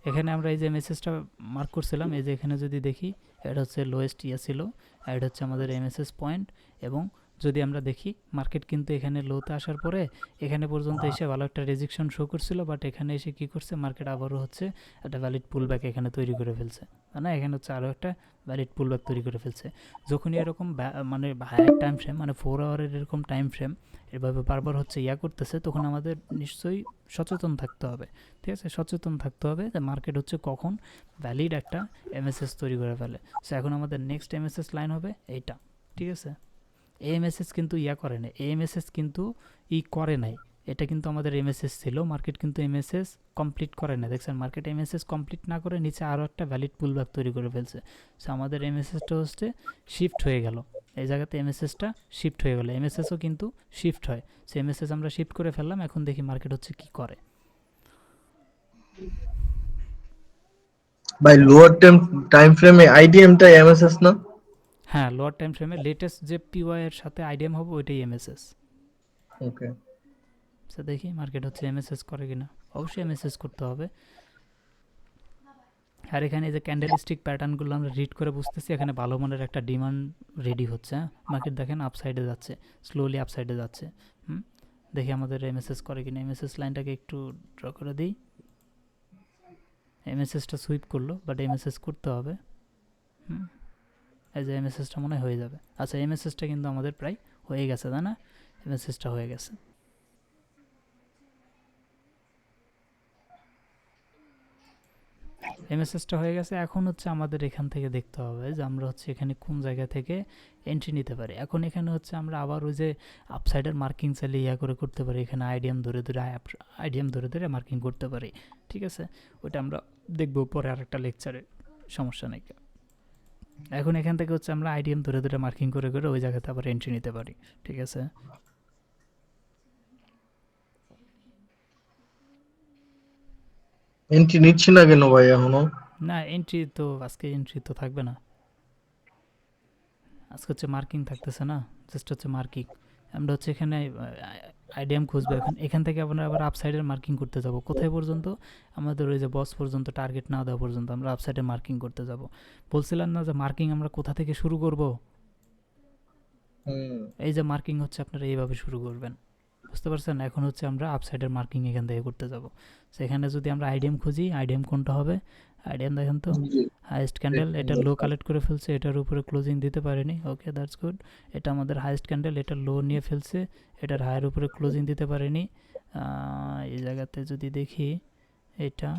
এখানে আমরা এই যে মেসেজটা মার্ক করছিলাম, এই যে এখানে যদি দেখি এটা হচ্ছে লোয়েস্ট ছিল, আর এটা হচ্ছে আমাদের এমএসএস পয়েন্ট। এবং যদি আমরা দেখি মার্কেট কিন্তু এখানে লোতে আসার পরে এখানে পর্যন্ত এসে ভালো একটা রেজিকশন শো করছিল, বাট এখানে এসে কি করছে মার্কেট আবারও হচ্ছে একটা ভ্যালিড পুলব্যাক এখানে তৈরি করে ফেলছে, না এখানে হচ্ছে আরও একটা ভ্যালিড পুলব্যাক তৈরি করে ফেলছে। যখনই এরকম মানে হায়ার টাইম ফ্রেম, মানে 4 আওয়ারের এরকম টাইম ফ্রেম এভাবে বারবার হচ্ছে করতেছে, তখন আমাদের নিশ্চয়ই সচেতন থাকতে হবে। ঠিক আছে, সচেতন থাকতে হবে যে মার্কেট হচ্ছে কখন ভ্যালিড একটা এমএসএস তৈরি করে ফেলে। সো এখন আমাদের নেক্সট এমএসএস লাইন হবে এইটা। ঠিক আছে, এমএসএস কিন্তু করে নাই, এমএসএস কিন্তু করে নাই, এটা কিন্তু আমাদের এমএসএস ছিল। মার্কেট কিন্তু এমএসএস কমপ্লিট করে না, দেখছেন মার্কেট এমএসএস কমপ্লিট না করে নিচে আরও একটা ভ্যালিড পুলব্যাক তৈরি করে ফেলছে। সো আমাদের এমএসএসটা হচ্ছে শিফট হয়ে গেল, এই জায়গাতে এমএসএসটা শিফট হয়ে গেল, এমএসএসও কিন্তু শিফট হয়। সো এমএসএস আমরা শিফট করে ফেললাম, এখন দেখি মার্কেট হচ্ছে কি করে। ভাই লোয়ার টাইম ফ্রেমে আইডিএমটা এমএসএস না? হ্যাঁ, লোয়ার টাইম ফ্রেমে লেটেস্ট যে পিওয়াই এর সাথে আইডিএম হবে ওইটাই এমএসএস। ওকে, সো দেখি মার্কেট হচ্ছে এমএসএস করে কিনা, অবশ্যই এমএসএস করতে হবে। আর এখানে এই যে ক্যান্ডেল স্টিক প্যাটার্নগুলো আমরা রিড করে বুঝতেছি এখানে ভালো মানের একটা ডিমান্ড রেডি হচ্ছে। মার্কেট দেখেন আপসাইডে যাচ্ছে, স্লোলি আপসাইডে যাচ্ছে। দেখি আমাদের এমএসএস করে কিনা। এমএসএস লাইনটাকে একটু ড্র করে দিই। এমএসএসটা সুইপ করলো, বাট এমএসএস করতে হবে। এই যে এমএসএসটা মনে হয় হয়ে যাবে। আচ্ছা, এমএসএসটা কিন্তু আমাদের প্রায় হয়ে গেছে, তাই না? এমএসএসটা হয়ে গেছে। এমএসএসটা হয়ে গেছে। এখন হচ্ছে আমাদের এখান থেকে দেখতে হবে যে আমরা হচ্ছে এখানে কোন জায়গা থেকে এন্ট্রি নিতে পারি। এখন এখানে হচ্ছে আমরা আবার ওই যে আপসাইডের মার্কিং চাইলে করে করতে পারি। এখানে আইডিএম ধরে ধরে মার্কিং করতে পারি, ঠিক আছে? ওইটা আমরা দেখবো পরে আরেকটা লেকচারে, সমস্যা নেই। এখন এখান থেকে হচ্ছে আমরা আইডিএম ধরে ধরে মার্কিং করে করে ওই জায়গাতে আবার এন্ট্রি নিতে পারি, ঠিক আছে? এন্ট্রি নিচ্ছি না কেন ভাই এখনো? না, এন্ট্রি তো আজকে এন্ট্রি তো থাকবে না। আজকে হচ্ছে মার্কিং থাকতেছে না, জাস্ট হচ্ছে মার্কিং। আমরা হচ্ছে এখানে আইডিএম খুঁজবো। এখান থেকে আমরা আবার আপসাইডের মার্কিং করতে যাব। কোথায় পর্যন্ত? আমাদের ওই যে বস পর্যন্ত, টার্গেট না দেওয়া পর্যন্ত আমরা আপসাইডে মার্কিং করতে যাব। বলছিলাম না যে মার্কিং আমরা কোথা থেকে শুরু করব? এই যে মার্কিং হচ্ছে আপনারা এইভাবে শুরু করবেন, বুঝতে পারছেন? এখন হচ্ছে আমরা আপসাইডের মার্কিং এখান থেকে করতে যাব। সেখানে যদি আমরা আইডিএম খুঁজি, আইডিএম কোনটা হবে? আইডিএম দেখেন তো, হাইয়েস্ট ক্যান্ডেল। এটা লো কালেক্ট করে ফেলছে, এটার উপরে ক্লোজিং দিতে পারেনি। ওকে, দ্যাটস গুড। এটা আমাদের হাইয়েস্ট ক্যান্ডেল, এটা লো নিয়ে ফেলছে, এটার হাইয়ের উপরে ক্লোজিং দিতে পারেনি। এই জায়গাতে যদি দেখি, এটা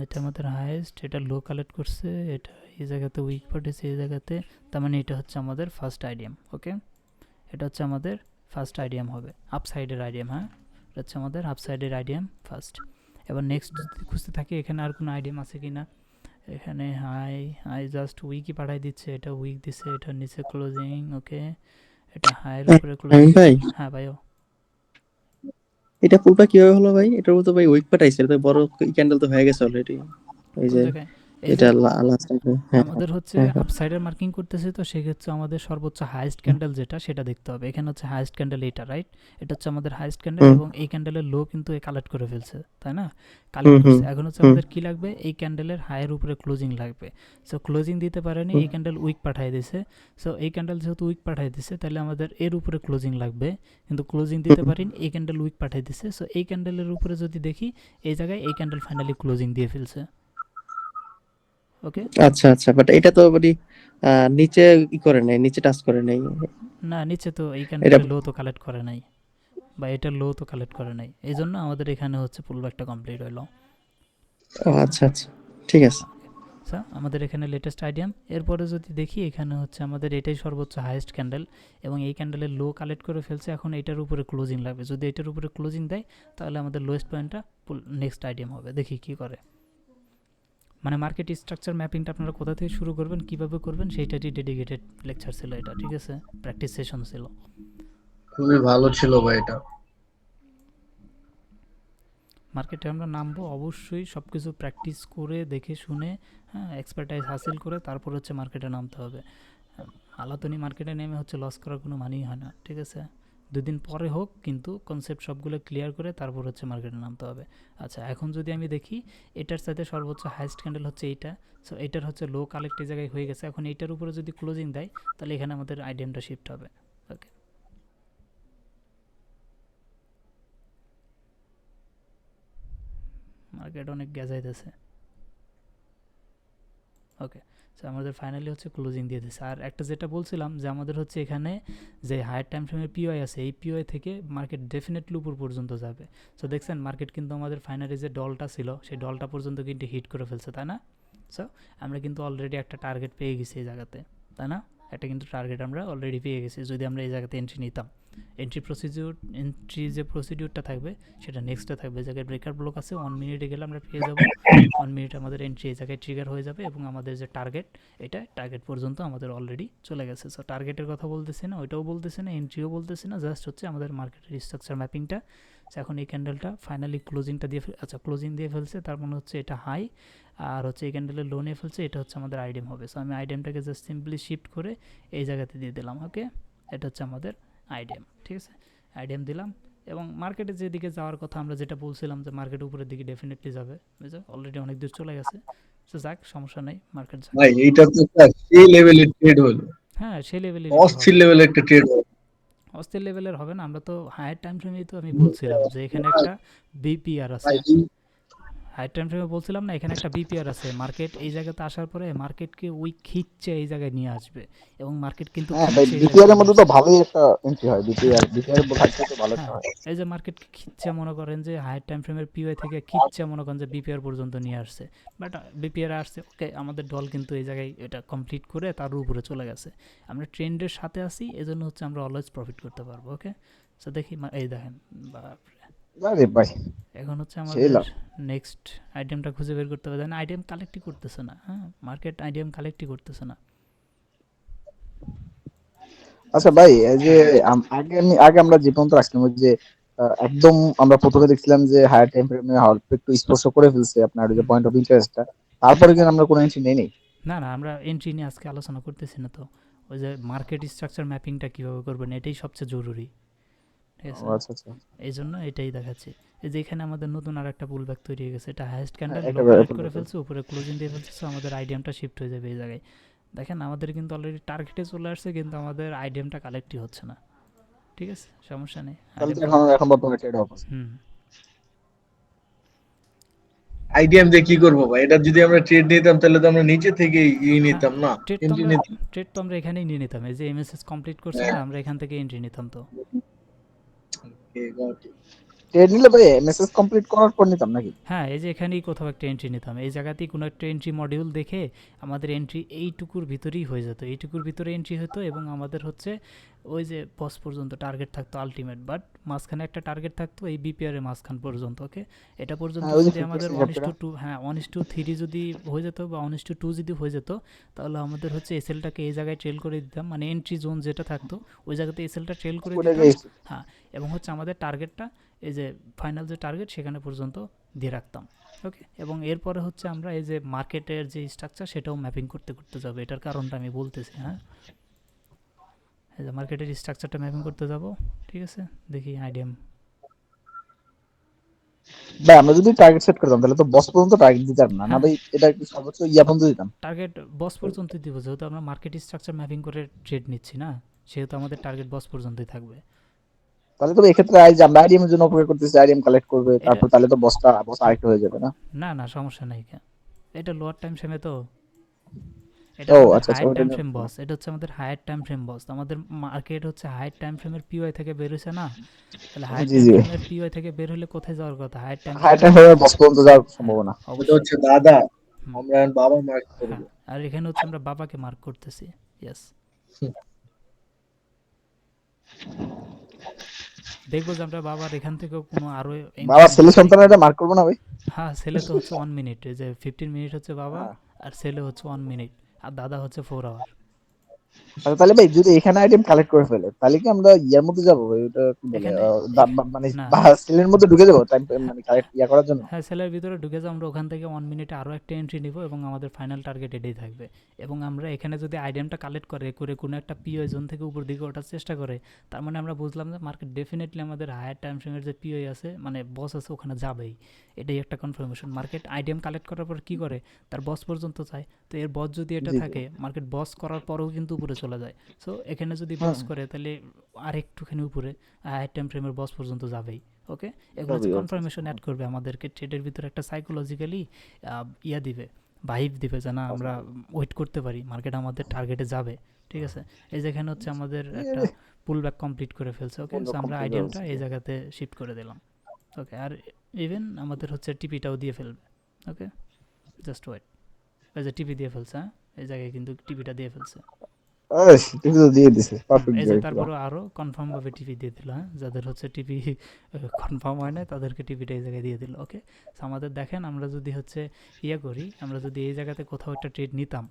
এটা আমাদের হাইয়েস্ট, এটা লো কালেক্ট করছে, এটা এই জায়গাতে উইক পাঠিয়েছে, এই জায়গাতে। তার মানে এটা হচ্ছে আমাদের ফার্স্ট আইডিএম। ওকে, এটা হচ্ছে আমাদের ফার্স্ট আইডিএম হবে, আপসাইডের আইডিএম। হ্যাঁ, এটা হচ্ছে আমাদের আপসাইডের আইডিএম ফার্স্ট। এবার নেক্সট যদি খুঁজতে থাকি এখানে আর কোনো আইডিএম আছে কি না। এখানে হাই জাস্ট উইকই পাঠাই দিচ্ছে, এটা উইক দিচ্ছে, এটা নিচে ক্লোজিং। ওকে, এটা হাইয়ের উপরে ক্লোজিং। ভাই হ্যাঁ ভাইও, এটা পুরোটা কিভাবে হলো ভাই? এটার মতো ভাই উইক পাঠাইছে, এটা তো বড় ক্যান্ডেল তো হয়ে গেছে অলরেডি। এই কোন যে জায়গায়? এই এটা যে লাস্ট, হ্যাঁ আমাদের হচ্ছে হ্যাঁ হ্যাঁ। আপসাইডের মার্কিং করতেছে, তো সেক্ষেত্রে আমাদের সর্বোচ্চ হাইয়েস্ট ক্যান্ডেল যেটা সেটা দেখতে হবে। এখানে হচ্ছে হাইয়েস্ট ক্যান্ডেল এটা, রাইট? এটা হচ্ছে আমাদের হাইয়েস্ট ক্যান্ডেল, হুম এবং এই ক্যান্ডেলের লো কিন্তু কালেক্ট করে ফেলছে, তাই না? কালেক্ট হুম করছে। এখন হচ্ছে আমাদের কি লাগবে? এই ক্যান্ডেলের হাইয়ের উপরে ক্লোজিং লাগবে। সো ক্লোজিং দিতে পারেনি, এই ক্যান্ডেল উইক পাঠিয়ে দিছে। সো এই ক্যান্ডেল যেহেতু উইক পাঠিয়ে দিছে, তাহলে আমাদের এর উপরে ক্লোজিং লাগবে, কিন্তু ক্লোজিং দিতে পারিনি, এই ক্যান্ডেল উইক পাঠিয়ে দিছে। সো এই ক্যান্ডেলের উপরে যদি দেখি, এই জায়গায় এই ক্যান্ডেল ফাইনালি ক্লোজিং দিয়ে ফেলছে। ওকে, আচ্ছা আচ্ছা, বাট এটা তো মানে নিচে ই করে নাই, নিচে টাচ করে নাই না নিচে তো এই এটা। ক্যান্ডেলের লো তো কালেক্ট করে নাই, বা এটা লো তো কালেক্ট করে নাই, এই জন্য আমাদের এখানে হচ্ছে পুলব্যাকটা কমপ্লিট হইলো। ও আচ্ছা আচ্ছা, ঠিক আছে। আচ্ছা, আমাদের এখানে লেটেস্ট আইডিয়াম। এরপরে যদি দেখি, এখানে হচ্ছে আমাদের এটাই সর্বোচ্চ হাইয়েস্ট ক্যান্ডেল, এবং এই ক্যান্ডেলের লো কালেক্ট করে ফেলছে। এখন এটার উপরে ক্লোজিং লাগবে। যদি এটার উপরে ক্লোজিং দেয়, তাহলে আমাদের লোয়েস্ট পয়েন্টটা নেক্সট আইডিয়াম হবে। দেখি কি করে। মানে মার্কেট স্ট্রাকচার ম্যাপিংটা আপনারা কোথা থেকে শুরু করবেন, কিভাবে করবেন, সেইটারই ডেডিকেটেড লেকচার ছিল এটা, ঠিক আছে? প্র্যাকটিস সেশন ছিল। খুবই ভালো ছিল ভাই এটা। মার্কেটে আমরা নামবো, অবশ্যই সব কিছু প্র্যাকটিস করে দেখে শুনে, হ্যাঁ, এক্সপার্টাইজ হাসিল করে তারপর হচ্ছে মার্কেটে নামতে হবে। আলাতনি মার্কেটে নেমে হচ্ছে লস করার কোনো মানেই হয় না, ঠিক আছে? দুদিন পরে হোক, কিন্তু কনসেপ্ট সবগুলো ক্লিয়ার করে তারপর হচ্ছে মার্কেটে নামতে হবে। আচ্ছা, এখন যদি আমি দেখি, এটার সাথে সর্বোচ্চ হাইয়েস্ট ক্যান্ডেল হচ্ছে এইটা। সো এটার হচ্ছে লো কালেক্ট এই জায়গায় হয়ে গেছে। এখন এইটার উপরে যদি ক্লোজিং দেয়, তাহলে এখানে আমাদের আইডিয়ামটা শিফট হবে। ওকে, মার্কেট অনেক গেজাইতেছে। ওকে, সো আমাদের ফাইনালি হচ্ছে ক্লোজিং দিয়ে দিচ্ছে। আর একটা যেটা বলছিলাম যে আমাদের হচ্ছে এখানে যে হায়ার টাইম ফ্রেমের পিওআই আছে, এই পিওআই থেকে মার্কেট ডেফিনেটলি উপর পর্যন্ত যাবে। সো দেখছেন মার্কেট কিন্তু আমাদের ফাইনালি যে ডলটা ছিল, সেই ডলটা পর্যন্ত কিন্তু হিট করে ফেলছে, তাই না? সো আমরা কিন্তু অলরেডি একটা টার্গেট পেয়ে গেছি এই জায়গাতে, তাই না? একটা কিন্তু টার্গেট আমরা অলরেডি পেয়ে গেছি যদি আমরা এই জায়গাতে এন্ট্রি নিতাম। এন্ট্রি যে প্রসিডিউরটা থাকবে, সেটা নেক্সটে থাকবে। এই জায়গায় ব্রেকার ব্লক আছে, 1 মিনিটে গেলে আমরা পেয়ে যাব। 1 মিনিট আমাদের এন্ট্রি এই জায়গায় ট্রিগার হয়ে যাবে, এবং আমাদের যে টার্গেট, এটা টার্গেট পর্যন্ত আমাদের অলরেডি চলে গেছে। সো টার্গেটের কথা বলতেছি না, ওইটাও বলতেছি না, এন্ট্রিও বলতেছি না, জাস্ট হচ্ছে আমাদের মার্কেটের স্ট্রাকচার ম্যাপিংটা। এখন এই ক্যান্ডেলটা ফাইনালি ক্লোজিংটা দিয়ে, আচ্ছা ক্লোজিং দিয়ে ফেলছে, তার মানে হচ্ছে এটা হাই, আর হচ্ছে এই ক্যান্ডেলের লো নিয়ে ফেলছে, এটা হচ্ছে আমাদের আইডিয়াম হবে। সো আমি আইডিয়ামটাকে জাস্ট সিম্পলি শিফট করে এই জায়গাতে দিয়ে দিলাম। ওকে, এটা হচ্ছে আমাদের আইডিয়াম, ঠিক আছে? আইডিয়াম দিলাম, এবং মার্কেটে যেদিকে যাওয়ার কথা আমরা যেটা বলছিলাম যে মার্কেট উপরের দিকে ডেফিনেটলি যাবে, বুঝছো? অলরেডি অনেক দূর চলে গেছে। তো যাক, সমস্যা নাই, মার্কেট যাক। ভাই এইটা তো একটা সেই লেভেলের ট্রেড হলো, হ্যাঁ, সেই লেভেলেরই তো অস্থির হবে। লেভেলের একটা ট্রেড হলো। অস্থির লেভেলের হবে না, আমরা তো হায়ার টাইম ফ্রেমেই তো আমি বলছিলাম যে এখানে একটা বিপিআর আছে। ভাই এই হাই টাইম ফ্রেমে বলছিলাম না, এখানে একটা বিপিআর আছে। মার্কেট এই জায়গাতে আসার পরে মার্কেটকে ওই খিচ্ছে এই জায়গায় নিয়ে আসবে, এবং মার্কেট কিন্তু হ্যাঁ ভাই, খিচ্ছে এই জায়গায় বিপিআর এর চলে মধ্যে তো আসছে। ভালোই একটা এন্ট্রি হয়, বিপিআর ভাগটা তো ভালো একটা হ্যাঁ, হয়। এই যে মার্কেটকে খিচ্ছে মনে করেন যে হায়ার টাইম ফ্রেমের পিওআই থেকে খিচ্ছে মনে করেন যে বিপিআর পর্যন্ত নিয়ে আসছে। বাট বিপিআর আসছে, ওকে, আমাদের ডল কিন্তু এই জায়গায় এটা কমপ্লিট করে তার উপরে চলে গেছে। আমরা ট্রেন্ডের সাথে আছি, এজন্য হচ্ছে আমরা অলওয়েজ প্রফিট করতে পারবো। ওকে, সো দেখি এই দেখেন, বাপরে। আরে ভাই, এখন হচ্ছে সেই আমাদের লাভ। নেক্সট আইটেমটা খুঁজে বের করতে হবে। দেন আইটেম কালেক্টই করতেছে না, হ্যাঁ, মার্কেট আইটেম কালেক্টই করতেছে না। আচ্ছা ভাই, এই যে আগে আমরা যে পর্যন্ত আসলাম, ওই যে একদম আমরা প্রথমে দেখছিলাম যে হায়ার টাইম ফ্রেমে অল্প একটু স্পর্শ করে ফেলছে আপনার ওই যে হুম। পয়েন্ট অফ ইন্টারেস্টটা, তারপরে কিন্তু আমরা কোনো এন্ট্রি নেই। না না, আমরা এন্ট্রি নিয়ে আজকে আলোচনা করতেছি না তো। ওই যে মার্কেট স্ট্রাকচার ম্যাপিংটা কীভাবে করবেন, এটাই সবচেয়ে জরুরি, ঠিক ও আছে? আচ্ছা আচ্ছা। এই জন্য এটাই দেখাচ্ছি। এই যে এখানে আমাদের নতুন আর একটা পুল ব্যাক তৈরি হয়ে গেছে, এটা হাইয়েস্ট হ্যাঁ, ক্যান্ডেল লো একটা কালেক্ট ব্যাপার করে ব্যাপার। ফেলছে, উপরে ক্লোজিং দিয়ে ফেলছে, সো আমাদের আইডিয়ামটা শিফট হয়ে যাবে এই জায়গায়। দেখেন আমাদের কিন্তু অলরেডি টার্গেটে চলে আসছে, কিন্তু আমাদের আইডিয়ামটা কালেক্টই হচ্ছে না। ঠিক আছে, সমস্যা নেই, তাহলে আইডিয়াম তো এখন কালেক্ট। এখন বর্তমানে ট্রেড অফ আছে। হুম। আইডিএম দিয়ে কি করবো ভাই? এটা যদি আমরা ট্রেড নিতাম তাহলে তো আমরা নিচে থেকে হ্যাঁ, নিতাম না, ট্রেড তো এন্ট্রি আমরা নিতাম। ট্রেড তো আমরা এখানেই নিয়ে নিতাম। এই যে এমএসএস কমপ্লিট করছে না, আমরা এখান থেকে এন্ট্রি নিতাম তো। Okay, got it. ট্রেড নিলে ভাই মেসেজ কমপ্লিট করার পর নিতাম নাকি? হ্যাঁ, এই যে এখানেই কোথাও একটা এন্ট্রি নিতাম, এই জায়গাতেই কোনো একটা এন্ট্রি মডিউল দেখে আমাদের এন্ট্রি এইটুকুর ভিতরেই হয়ে যেত, এইটুকুর ভিতরে এন্ট্রি হতো, এবং আমাদের হচ্ছে ওই যে বস পর্যন্ত টার্গেট থাকতো আলটিমেট, বাট মাঝখানে একটা টার্গেট থাকতো এই বিপিআর এর মাঝখান পর্যন্ত। ওকে, এটা পর্যন্ত হ্যাঁ, ওই যে যদি আমাদের 50% ওয়ান ইস ক্যাপটা। টু টু হ্যাঁ 1:3 যদি হয়ে যেত, বা 1:2 যদি হয়ে যেত, তাহলে আমাদের হচ্ছে এসএলটাকে এই জায়গায় ট্রেল করে দিতাম, মানে এন্ট্রি জোন যেটা থাকতো ওই জায়গাতে এসএলটা ট্রেল করে ওটা দিতাম। যে হ্যাঁ, এবং হচ্ছে আমাদের টার্গেটটা, এই যে ফাইনাল যে টার্গেট সেখানে পর্যন্ত দিয়ে রাখতাম। ওকে, এবং এরপরে হচ্ছে আমরা এই যে মার্কেটের যে স্ট্রাকচার সেটাও ম্যাপিং করতে করতে যাবো, এটার কারণটা আমি বলতেছি। হ্যাঁ, এই যে মার্কেটের স্ট্রাকচারটা ম্যাপিং করতে যাব, ঠিক আছে? দেখি আইডিয়াম। ভাই, আমরা যদি টার্গেট সেট করতাম তাহলে তো বস পর্যন্ত টার্গেট দিতাম না, না হ্যাঁ, ভাই? এটা একটু সর্বোচ্চ ইয়া পর্যন্ত দিতাম। টার্গেট বস পর্যন্তই দিব, যেহেতু আমরা মার্কেট স্ট্রাকচার ম্যাপিং করে ট্রেড নিচ্ছি না, সেহেতু আমাদের টার্গেট বস পর্যন্তই থাকবে। তাহলে তো এক্ষেত্রে এই যে আমরা আইডিএম এর জন্য অপেক্ষা করতেছি, আইডিএম কালেক্ট করবে, এটা তারপর তাহলে তো বস আরেকটু হয়ে যাবে না? না না, সমস্যা নেই, এটা লোয়ার টাইম ফ্রেমে তো, এটা ও আমাদের আচ্ছা আচ্ছা, হায়ার ওটা টাইম নিয়ে ফ্রেম বস, এটা হচ্ছে আমাদের হায়ার টাইম ফ্রেম বস। আমাদের মার্কেট হচ্ছে হায়ার টাইম ফ্রেমের পিওআই থেকে বের হয়েছে না, তাহলে হায়ার জি টাইম জি। ফ্রেমের পিওআই থেকে বের হলে কোথায় যাওয়ার কথা? হায়ার টাইম হাই ফ্রেমের। টাইম হবে বস পর্যন্ত যাওয়ার হ্যাঁ, সম্ভাবনা। এটা অবশ্যই। হচ্ছে দাদা, হুম। আমরা এখন বাবা মার্ক হ্যাঁ, করবো। আর এখানে হচ্ছে আমরা বাবাকে মার্ক করতেছি। ইয়েস, দেখবো যে আমরা বাবার এখান থেকেও কোনো আরো বাবা এন্ট্রি ছেলে নিতে পারি সন্তানের কিনা। এটা মার্ক করবো না ভাই? হ্যাঁ, ছেলে তো হচ্ছে 1 মিনিট, এই যে 15 মিনিট হচ্ছে বাবা, হ্যাঁ। আর ছেলে হচ্ছে 1 মিনিট, আর দাদা হচ্ছে 4 আওয়ার। আচ্ছা, তাহলে ভাই যদি এখানে আইটেম কালেক্ট করে ফেলে তাহলে কি আমরা ইয়ার মধ্যে যাবো ভাই? ওটা কি বলে এখানে মানে না, সেলের মধ্যে ঢুকে যাবো টাইম মানে কালেক্ট ইয়া করার জন্য? হ্যাঁ, সেলের ভিতরে ঢুকে যাও, আমরা ওখান থেকে 1 মিনিটে আরও একটা এন্ট্রি নিব, এবং আমাদের ফাইনাল টার্গেট এটাই থাকবে। এবং আমরা এখানে যদি আইটেমটা কালেক্ট করে কোনো একটা পিওই জোন থেকে উপর দিকে ওঠার চেষ্টা করে, তার মানে আমরা বুঝলাম যে মার্কেট ডেফিনেটলি আমাদের হায়ার টাইম ফ্রেমের যে পিওই আছে, মানে বস আছে, ওখানে যাবেই। এটাই একটা কনফার্মেশন। মার্কেট আইটেম কালেক্ট করার পর কী করে, তার বস পর্যন্ত চায়, তো এর বস যদি এটা জি জি। থাকে, মার্কেট বস করার পরেও কিন্তু উপরে চলে যায়। সো এখানে যদি হ্যাঁ, বস করে, তাহলে আর একটুখানি উপরে হায়ার টাইম ফ্রেমের বস পর্যন্ত যাবেই। ওকে, এগুলো যাবে, হচ্ছে আচ্ছা আচ্ছা। কনফার্মেশন অ্যাড করবে আমাদেরকে ট্রেডের ভিতরে, একটা সাইকোলজিক্যালি ইয়া দিবে, ভাইব দিবে, যে না আমরা ওয়েট করতে পারি, মার্কেট আমাদের টার্গেটে যাবে। ঠিক আছে, এই যেখানে হচ্ছে আমাদের একটা পুল ব্যাক কমপ্লিট করে ফেলছে। ওকে, সো আমরা আইডিয়ামটা এই জায়গাতে শিফট করে দিলাম। ওকে, আর ইভেন আমাদের হচ্ছে টিপিটাও দিয়ে ফেলবে। ওকে, জাস্ট ওয়েট, এই যে টিপি দিয়ে ফেলছে, হ্যাঁ, এই জায়গায় কিন্তু টিপিটা দিয়ে ফেলছে। তুমি তো দিয়ে দিছে পারফেক্ট এই যে গাইড পুরো। তারপরে আরও কনফার্মভাবে টিপি দিয়ে দিল, হ্যাঁ, যাদের হচ্ছে টিপি কনফার্ম হয় না তাদেরকে টিপিটা এই জায়গায় দিয়ে দিল। ওকে, সো আমাদের দেখেন, আমরা যদি হচ্ছে ইয়ে করি, আমরা যদি এই জায়গাতে কোথাও একটা ট্রেড নিতাম,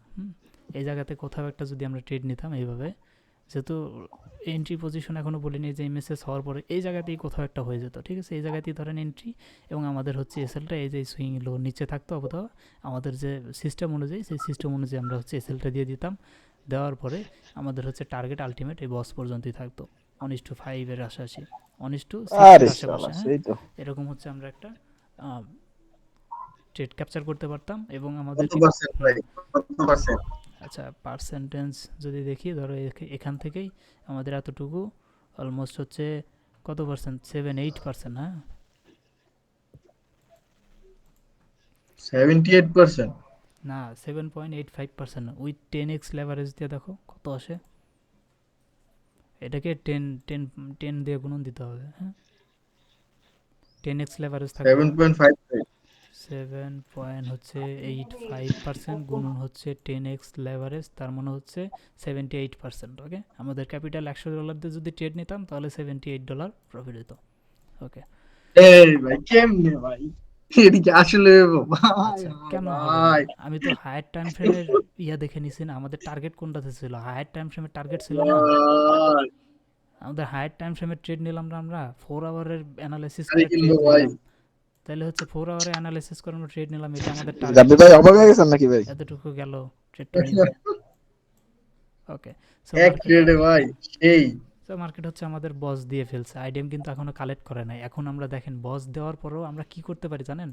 এই জায়গাতে কোথাও একটা যদি আমরা ট্রেড নিতাম এইভাবে, যেহেতু এন্ট্রি পজিশন এখনও বলিনি, যে এমএসএস হওয়ার পরে এই জায়গাতেই কোথাও একটা হয়ে যেত। ঠিক আছে, এই জায়গাতেই ধরেন এন্ট্রি, এবং আমাদের হচ্ছে এসএলটা এই যে সুইং লো নিচে থাকতো, অথবা আমাদের যে সিস্টেম অনুযায়ী, সেই সিস্টেম অনুযায়ী আমরা হচ্ছে এসএলটা দিয়ে দিতাম। দেওয়ার পরে আমাদের হচ্ছে টার্গেট আলটিমেট এই বস পর্যন্তই থাকতো, 1:5 এর আশাশি, 1:6 আরে এর শালা আশেপাশে। হ্যাঁ, সেই তো। এরকম হচ্ছে আমরা একটা ট্রেড ক্যাপচার করতে পারতাম এবং আমাদের কত পার্সেন্ট ভাই, কত পার্সেন্ট? আচ্ছা পার্সেন্টেজ যদি দেখি ধরো এখান থেকেই আমাদের এতটুকু অলমোস্ট হচ্ছে কত পার্সেন্ট, 7-8%। হ্যাঁ 78%? না 7.85% উইথ 10x লেভারেজ দিয়ে দেখো কত আসে, এটাকে 10 দিয়ে গুণন দিতে হবে। হ্যাঁ 10x লেভারেজ থাকবে, 7.5? 7.85% গুণন হচ্ছে 10x লেভারেজ, তার মানে হচ্ছে 78%। ওকে আমাদের ক্যাপিটাল $100 দিয়ে যদি ট্রেড নিতাম তাহলে $78 প্রফিট হতো। ওকে এই ভাই কেমনে ভাই, এটা কি আসলে ভাই? আচ্ছা হায় কেন হবে না, ভাই, আমি তো হায়ার টাইম ফ্রেমের দেখে নিছি না, আমাদের টার্গেট কোনটাতে ছিল, হায়ার টাইম ফ্রেমের টার্গেট ছিল না, ভাই, আমাদের হায়ার টাইম ফ্রেমের ট্রেড নিলাম না, আমরা 4 আওয়ারের অ্যানালাইসিস গাড়ি করে কিনবো ট্রেড ভাই। নিলাম, তাহলে হচ্ছে 4 আওয়ারে অ্যানালাইসিস করে আমরা ট্রেড নিলাম, এটা আমাদের টার্গেট জাবির ছিল, ভাই অবাক হয়ে গেছেন নাকি ভাই? এতটুকু গেল ট্রেডটা নিতে। ওকে সো এক মার্কেট, ট্রেডে ভাই সেই। সো মার্কেট হচ্ছে আমাদের বস দিয়ে ফেলছে, আইডিএম কিন্তু এখনো কালেক্ট করে নাই। এখন আমরা দেখেন বস দেওয়ার পরেও আমরা কি করতে পারি জানেন,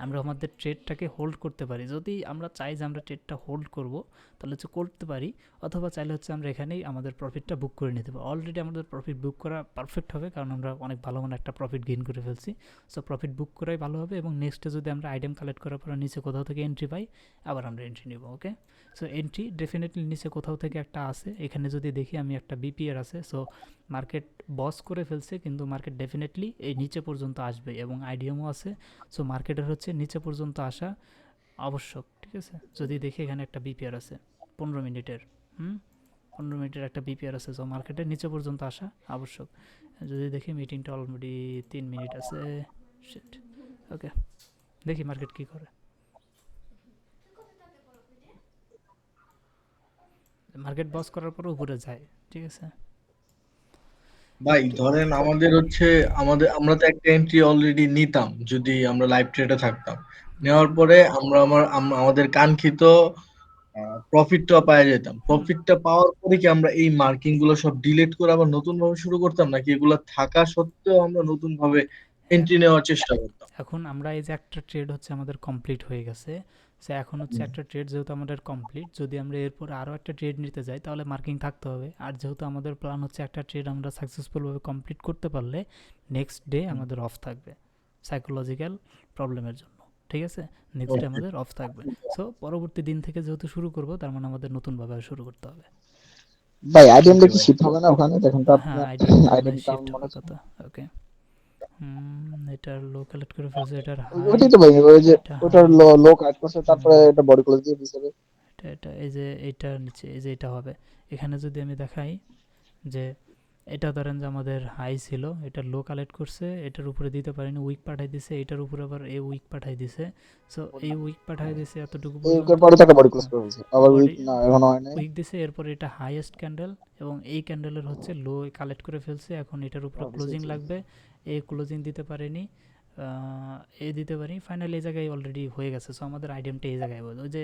আমরা আমাদের ট্রেডটাকে হোল্ড করতে পারি, যদি আমরা চাই যে আমরা ট্রেডটা হোল্ড করব তাহলে হচ্ছে করতে পারি, অথবা চাইলে হচ্ছে আমরা এখানেই আমাদের প্রফিটটা বুক করে নিতে পারি। অলরেডি আমাদের প্রফিট বুক করা পারফেক্ট হবে, কারণ আমরা অনেক ভালো মানে একটা প্রফিট গেইন করে ফেলছি। সো প্রফিট বুক করাই ভালো হবে, এবং নেক্সটে যদি আমরা আইটেম কালেক্ট করার পর নিচে কোথাও থেকে এন্ট্রি পাই, আবার আমরা এন্ট্রি নিব। ওকে সো এন্ট্রি ডেফিনেটলি নিচে কোথাও থেকে একটা আছে, এখানে যদি দেখি আমি একটা বিপিআর আছে, সো মার্কেট বস করে ফেলছে, কিন্তু মার্কেট ডেফিনেটলি এই নিচে পর্যন্ত আসবে এবং আইডিএমও আছে। সো মার্কেটের হচ্ছে নিচে পর্যন্ত আসা আবশ্যক, ঠিক আছে। যদি দেখি এখানে একটা বিপিআর আছে 15 মিনিটের, 15 মিনিটের একটা বিপিআর আছে, সো মার্কেটের নিচে পর্যন্ত আসা আবশ্যক। যদি দেখি মিটিংটা অলরেডি 3 মিনিট আছে, শিট। ওকে দেখি মার্কেট কী করে, মার্কেট বস করার পর উপরে যায়, ঠিক আছে। ভাই ধরেন আমাদের হচ্ছে, আমরা তো একটা এন্ট্রি অলরেডি নিতাম যদি আমরা লাইভ ট্রেডে থাকতাম। নেওয়ার পরে আমাদের কাঙ্ক্ষিত প্রফিটটা পাওয়া যেতাম। প্রফিটটা পাওয়ার পরে কি আমরা এই মার্কিং গুলো সব ডিলিট করে আবার নতুন ভাবে শুরু করতাম, নাকি এগুলো থাকা সত্ত্বেও আমরা নতুন ভাবে এন্ট্রি নেওয়ার চেষ্টা করতাম? এখন আমরা এই যে একটা ট্রেড হচ্ছে আমাদের কমপ্লিট হয়ে গেছে, সো এখন হচ্ছে একটা ট্রেড যেহেতু আমাদের কমপ্লিট, যদি আমরা এরপর আরও একটা ট্রেড নিতে যাই তাহলে মার্কিং থাকতে হবে। আর যেহেতু আমাদের প্ল্যান হচ্ছে একটা ট্রেড আমরা সাকসেসফুলভাবে কমপ্লিট করতে পারলে নেক্সট ডে আমাদের অফ থাকবে সাইকোলজিক্যাল প্রবলেমের জন্য, ঠিক আছে। Next day okay. আমাদের অফ থাকবে। সো পরবর্তী দিন থেকে যেহেতু শুরু করব, তার মানে আমাদের নতুনভাবে শুরু করতে হবে। ভাই আইডিএমটা ওকে কি ভাই। শিফট হবে না ওখানে? দেখেন তো হ্যাঁ আপনার আইডিএমটা মনে হয় আইডিএমটা শিফট মনে হওয়ার হচ্ছে কথা। ওকে এটার লো কালেক্ট করে ফেলছে, এটার হাই, ওইটাই তো ভাই, ওই যে এটা ওটার হাই, লো কাট করছে, তারপরে এটা বডি ক্লোজ দিয়ে দিছে। এটা এই যে এইটার নিচে এই যে এটা হবে। এখানে যদি আমি দেখাই যে এটা ধরেন যে আমাদের হাই ছিল, এটা লো কালেক্ট করছে, এটার উপরে দিতে পারেনি, উইক পাঠাই দিছে, এটার উপরে আবার এ উইক পাঠাই দিছে। সো এই উইক পাঠাই দিছে এতটুকু পর্যন্ত, এরপরে তাকে বডি ক্লোজ করে ফেলছে, আবার উইক বডি না এখনো হয় নাই। উইক দিছে, এরপর এটা হাইয়েস্ট ক্যান্ডেল এবং এই ক্যান্ডেলের হচ্ছে লো কালেক্ট করে ফেলছে। এখন এটার উপরে ক্লোজিং লাগবে, এই ক্লোজিং দিতে পারেনি, এ দিতে পারি, ফাইনালি এই জায়গায় অলরেডি হয়ে গেছে। সো আমাদের আইডিয়ামটা এই জায়গায় বলতো, ওই যে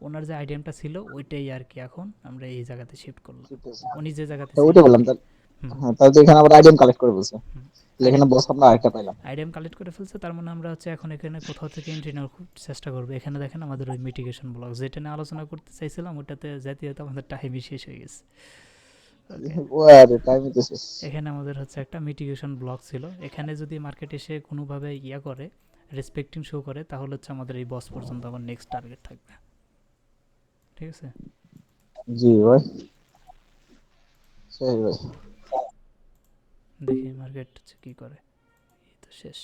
ওনার যে আইডিয়ামটা ছিল ওইটাই আর কি, এখন আমরা এই জায়গাতে শিফট করলাম, ঠিক আছে, উনি যে জায়গাতে তো ছিল ওইটা আর বললাম কি। তাহলে। হুম হ্যাঁ, তাহলে তো এখানে আবার আইডিএম কালেক্ট করে বলছে, হুম তাহলে এখানে আইডিয়াম বস আমরা আরেকটা পাইলাম। আইডিয়াম কালেক্ট করে ফেলছে, তার মানে আমরা হচ্ছে এখন এখানে কোথাও থেকে এন্ট্রি নেওয়ার খুব চেষ্টা করবো। এখানে দেখেন আমাদের ওই মিটিগেশন ব্লক যেটা নিয়ে আলোচনা করতে চাইছিলাম, ওটাতে যেতে যেতে আমাদের টাইমই শেষ হয়ে গেছে। ওকে ও আরে টাইমই তো শেষ। এখানে আমাদের হচ্ছে একটা মিটিগেশন ব্লক ছিল, এখানে যদি মার্কেট এসে কোনোভাবে ইয়া করে, রেসপেক্টিং শো করে, তাহলে হচ্ছে আমাদের এই বস পর্যন্ত আবার নেক্সট টার্গেট থাকবে, ঠিক আছে। জি ভাই, সেই ভাই। দেখি মার্কেট হচ্ছে কী করে, এই তো শেষ।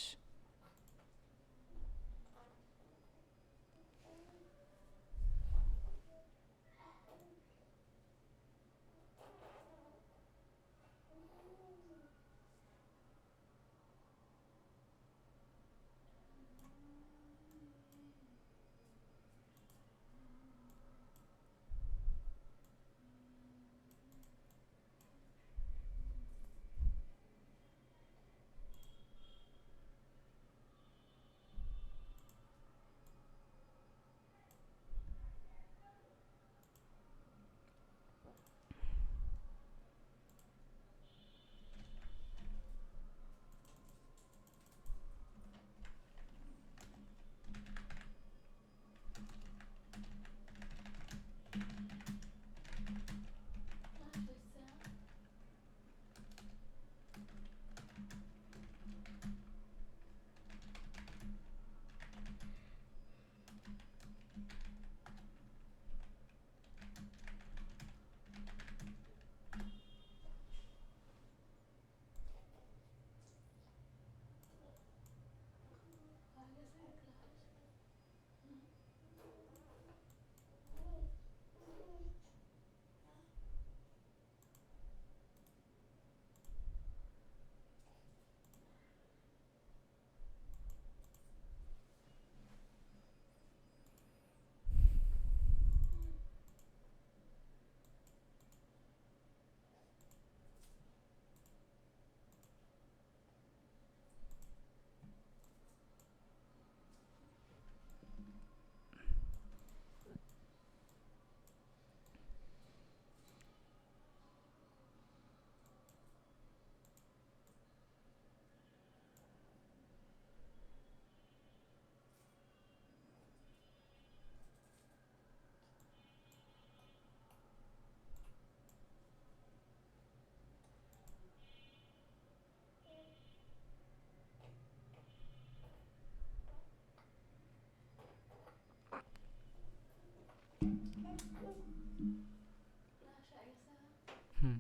হুম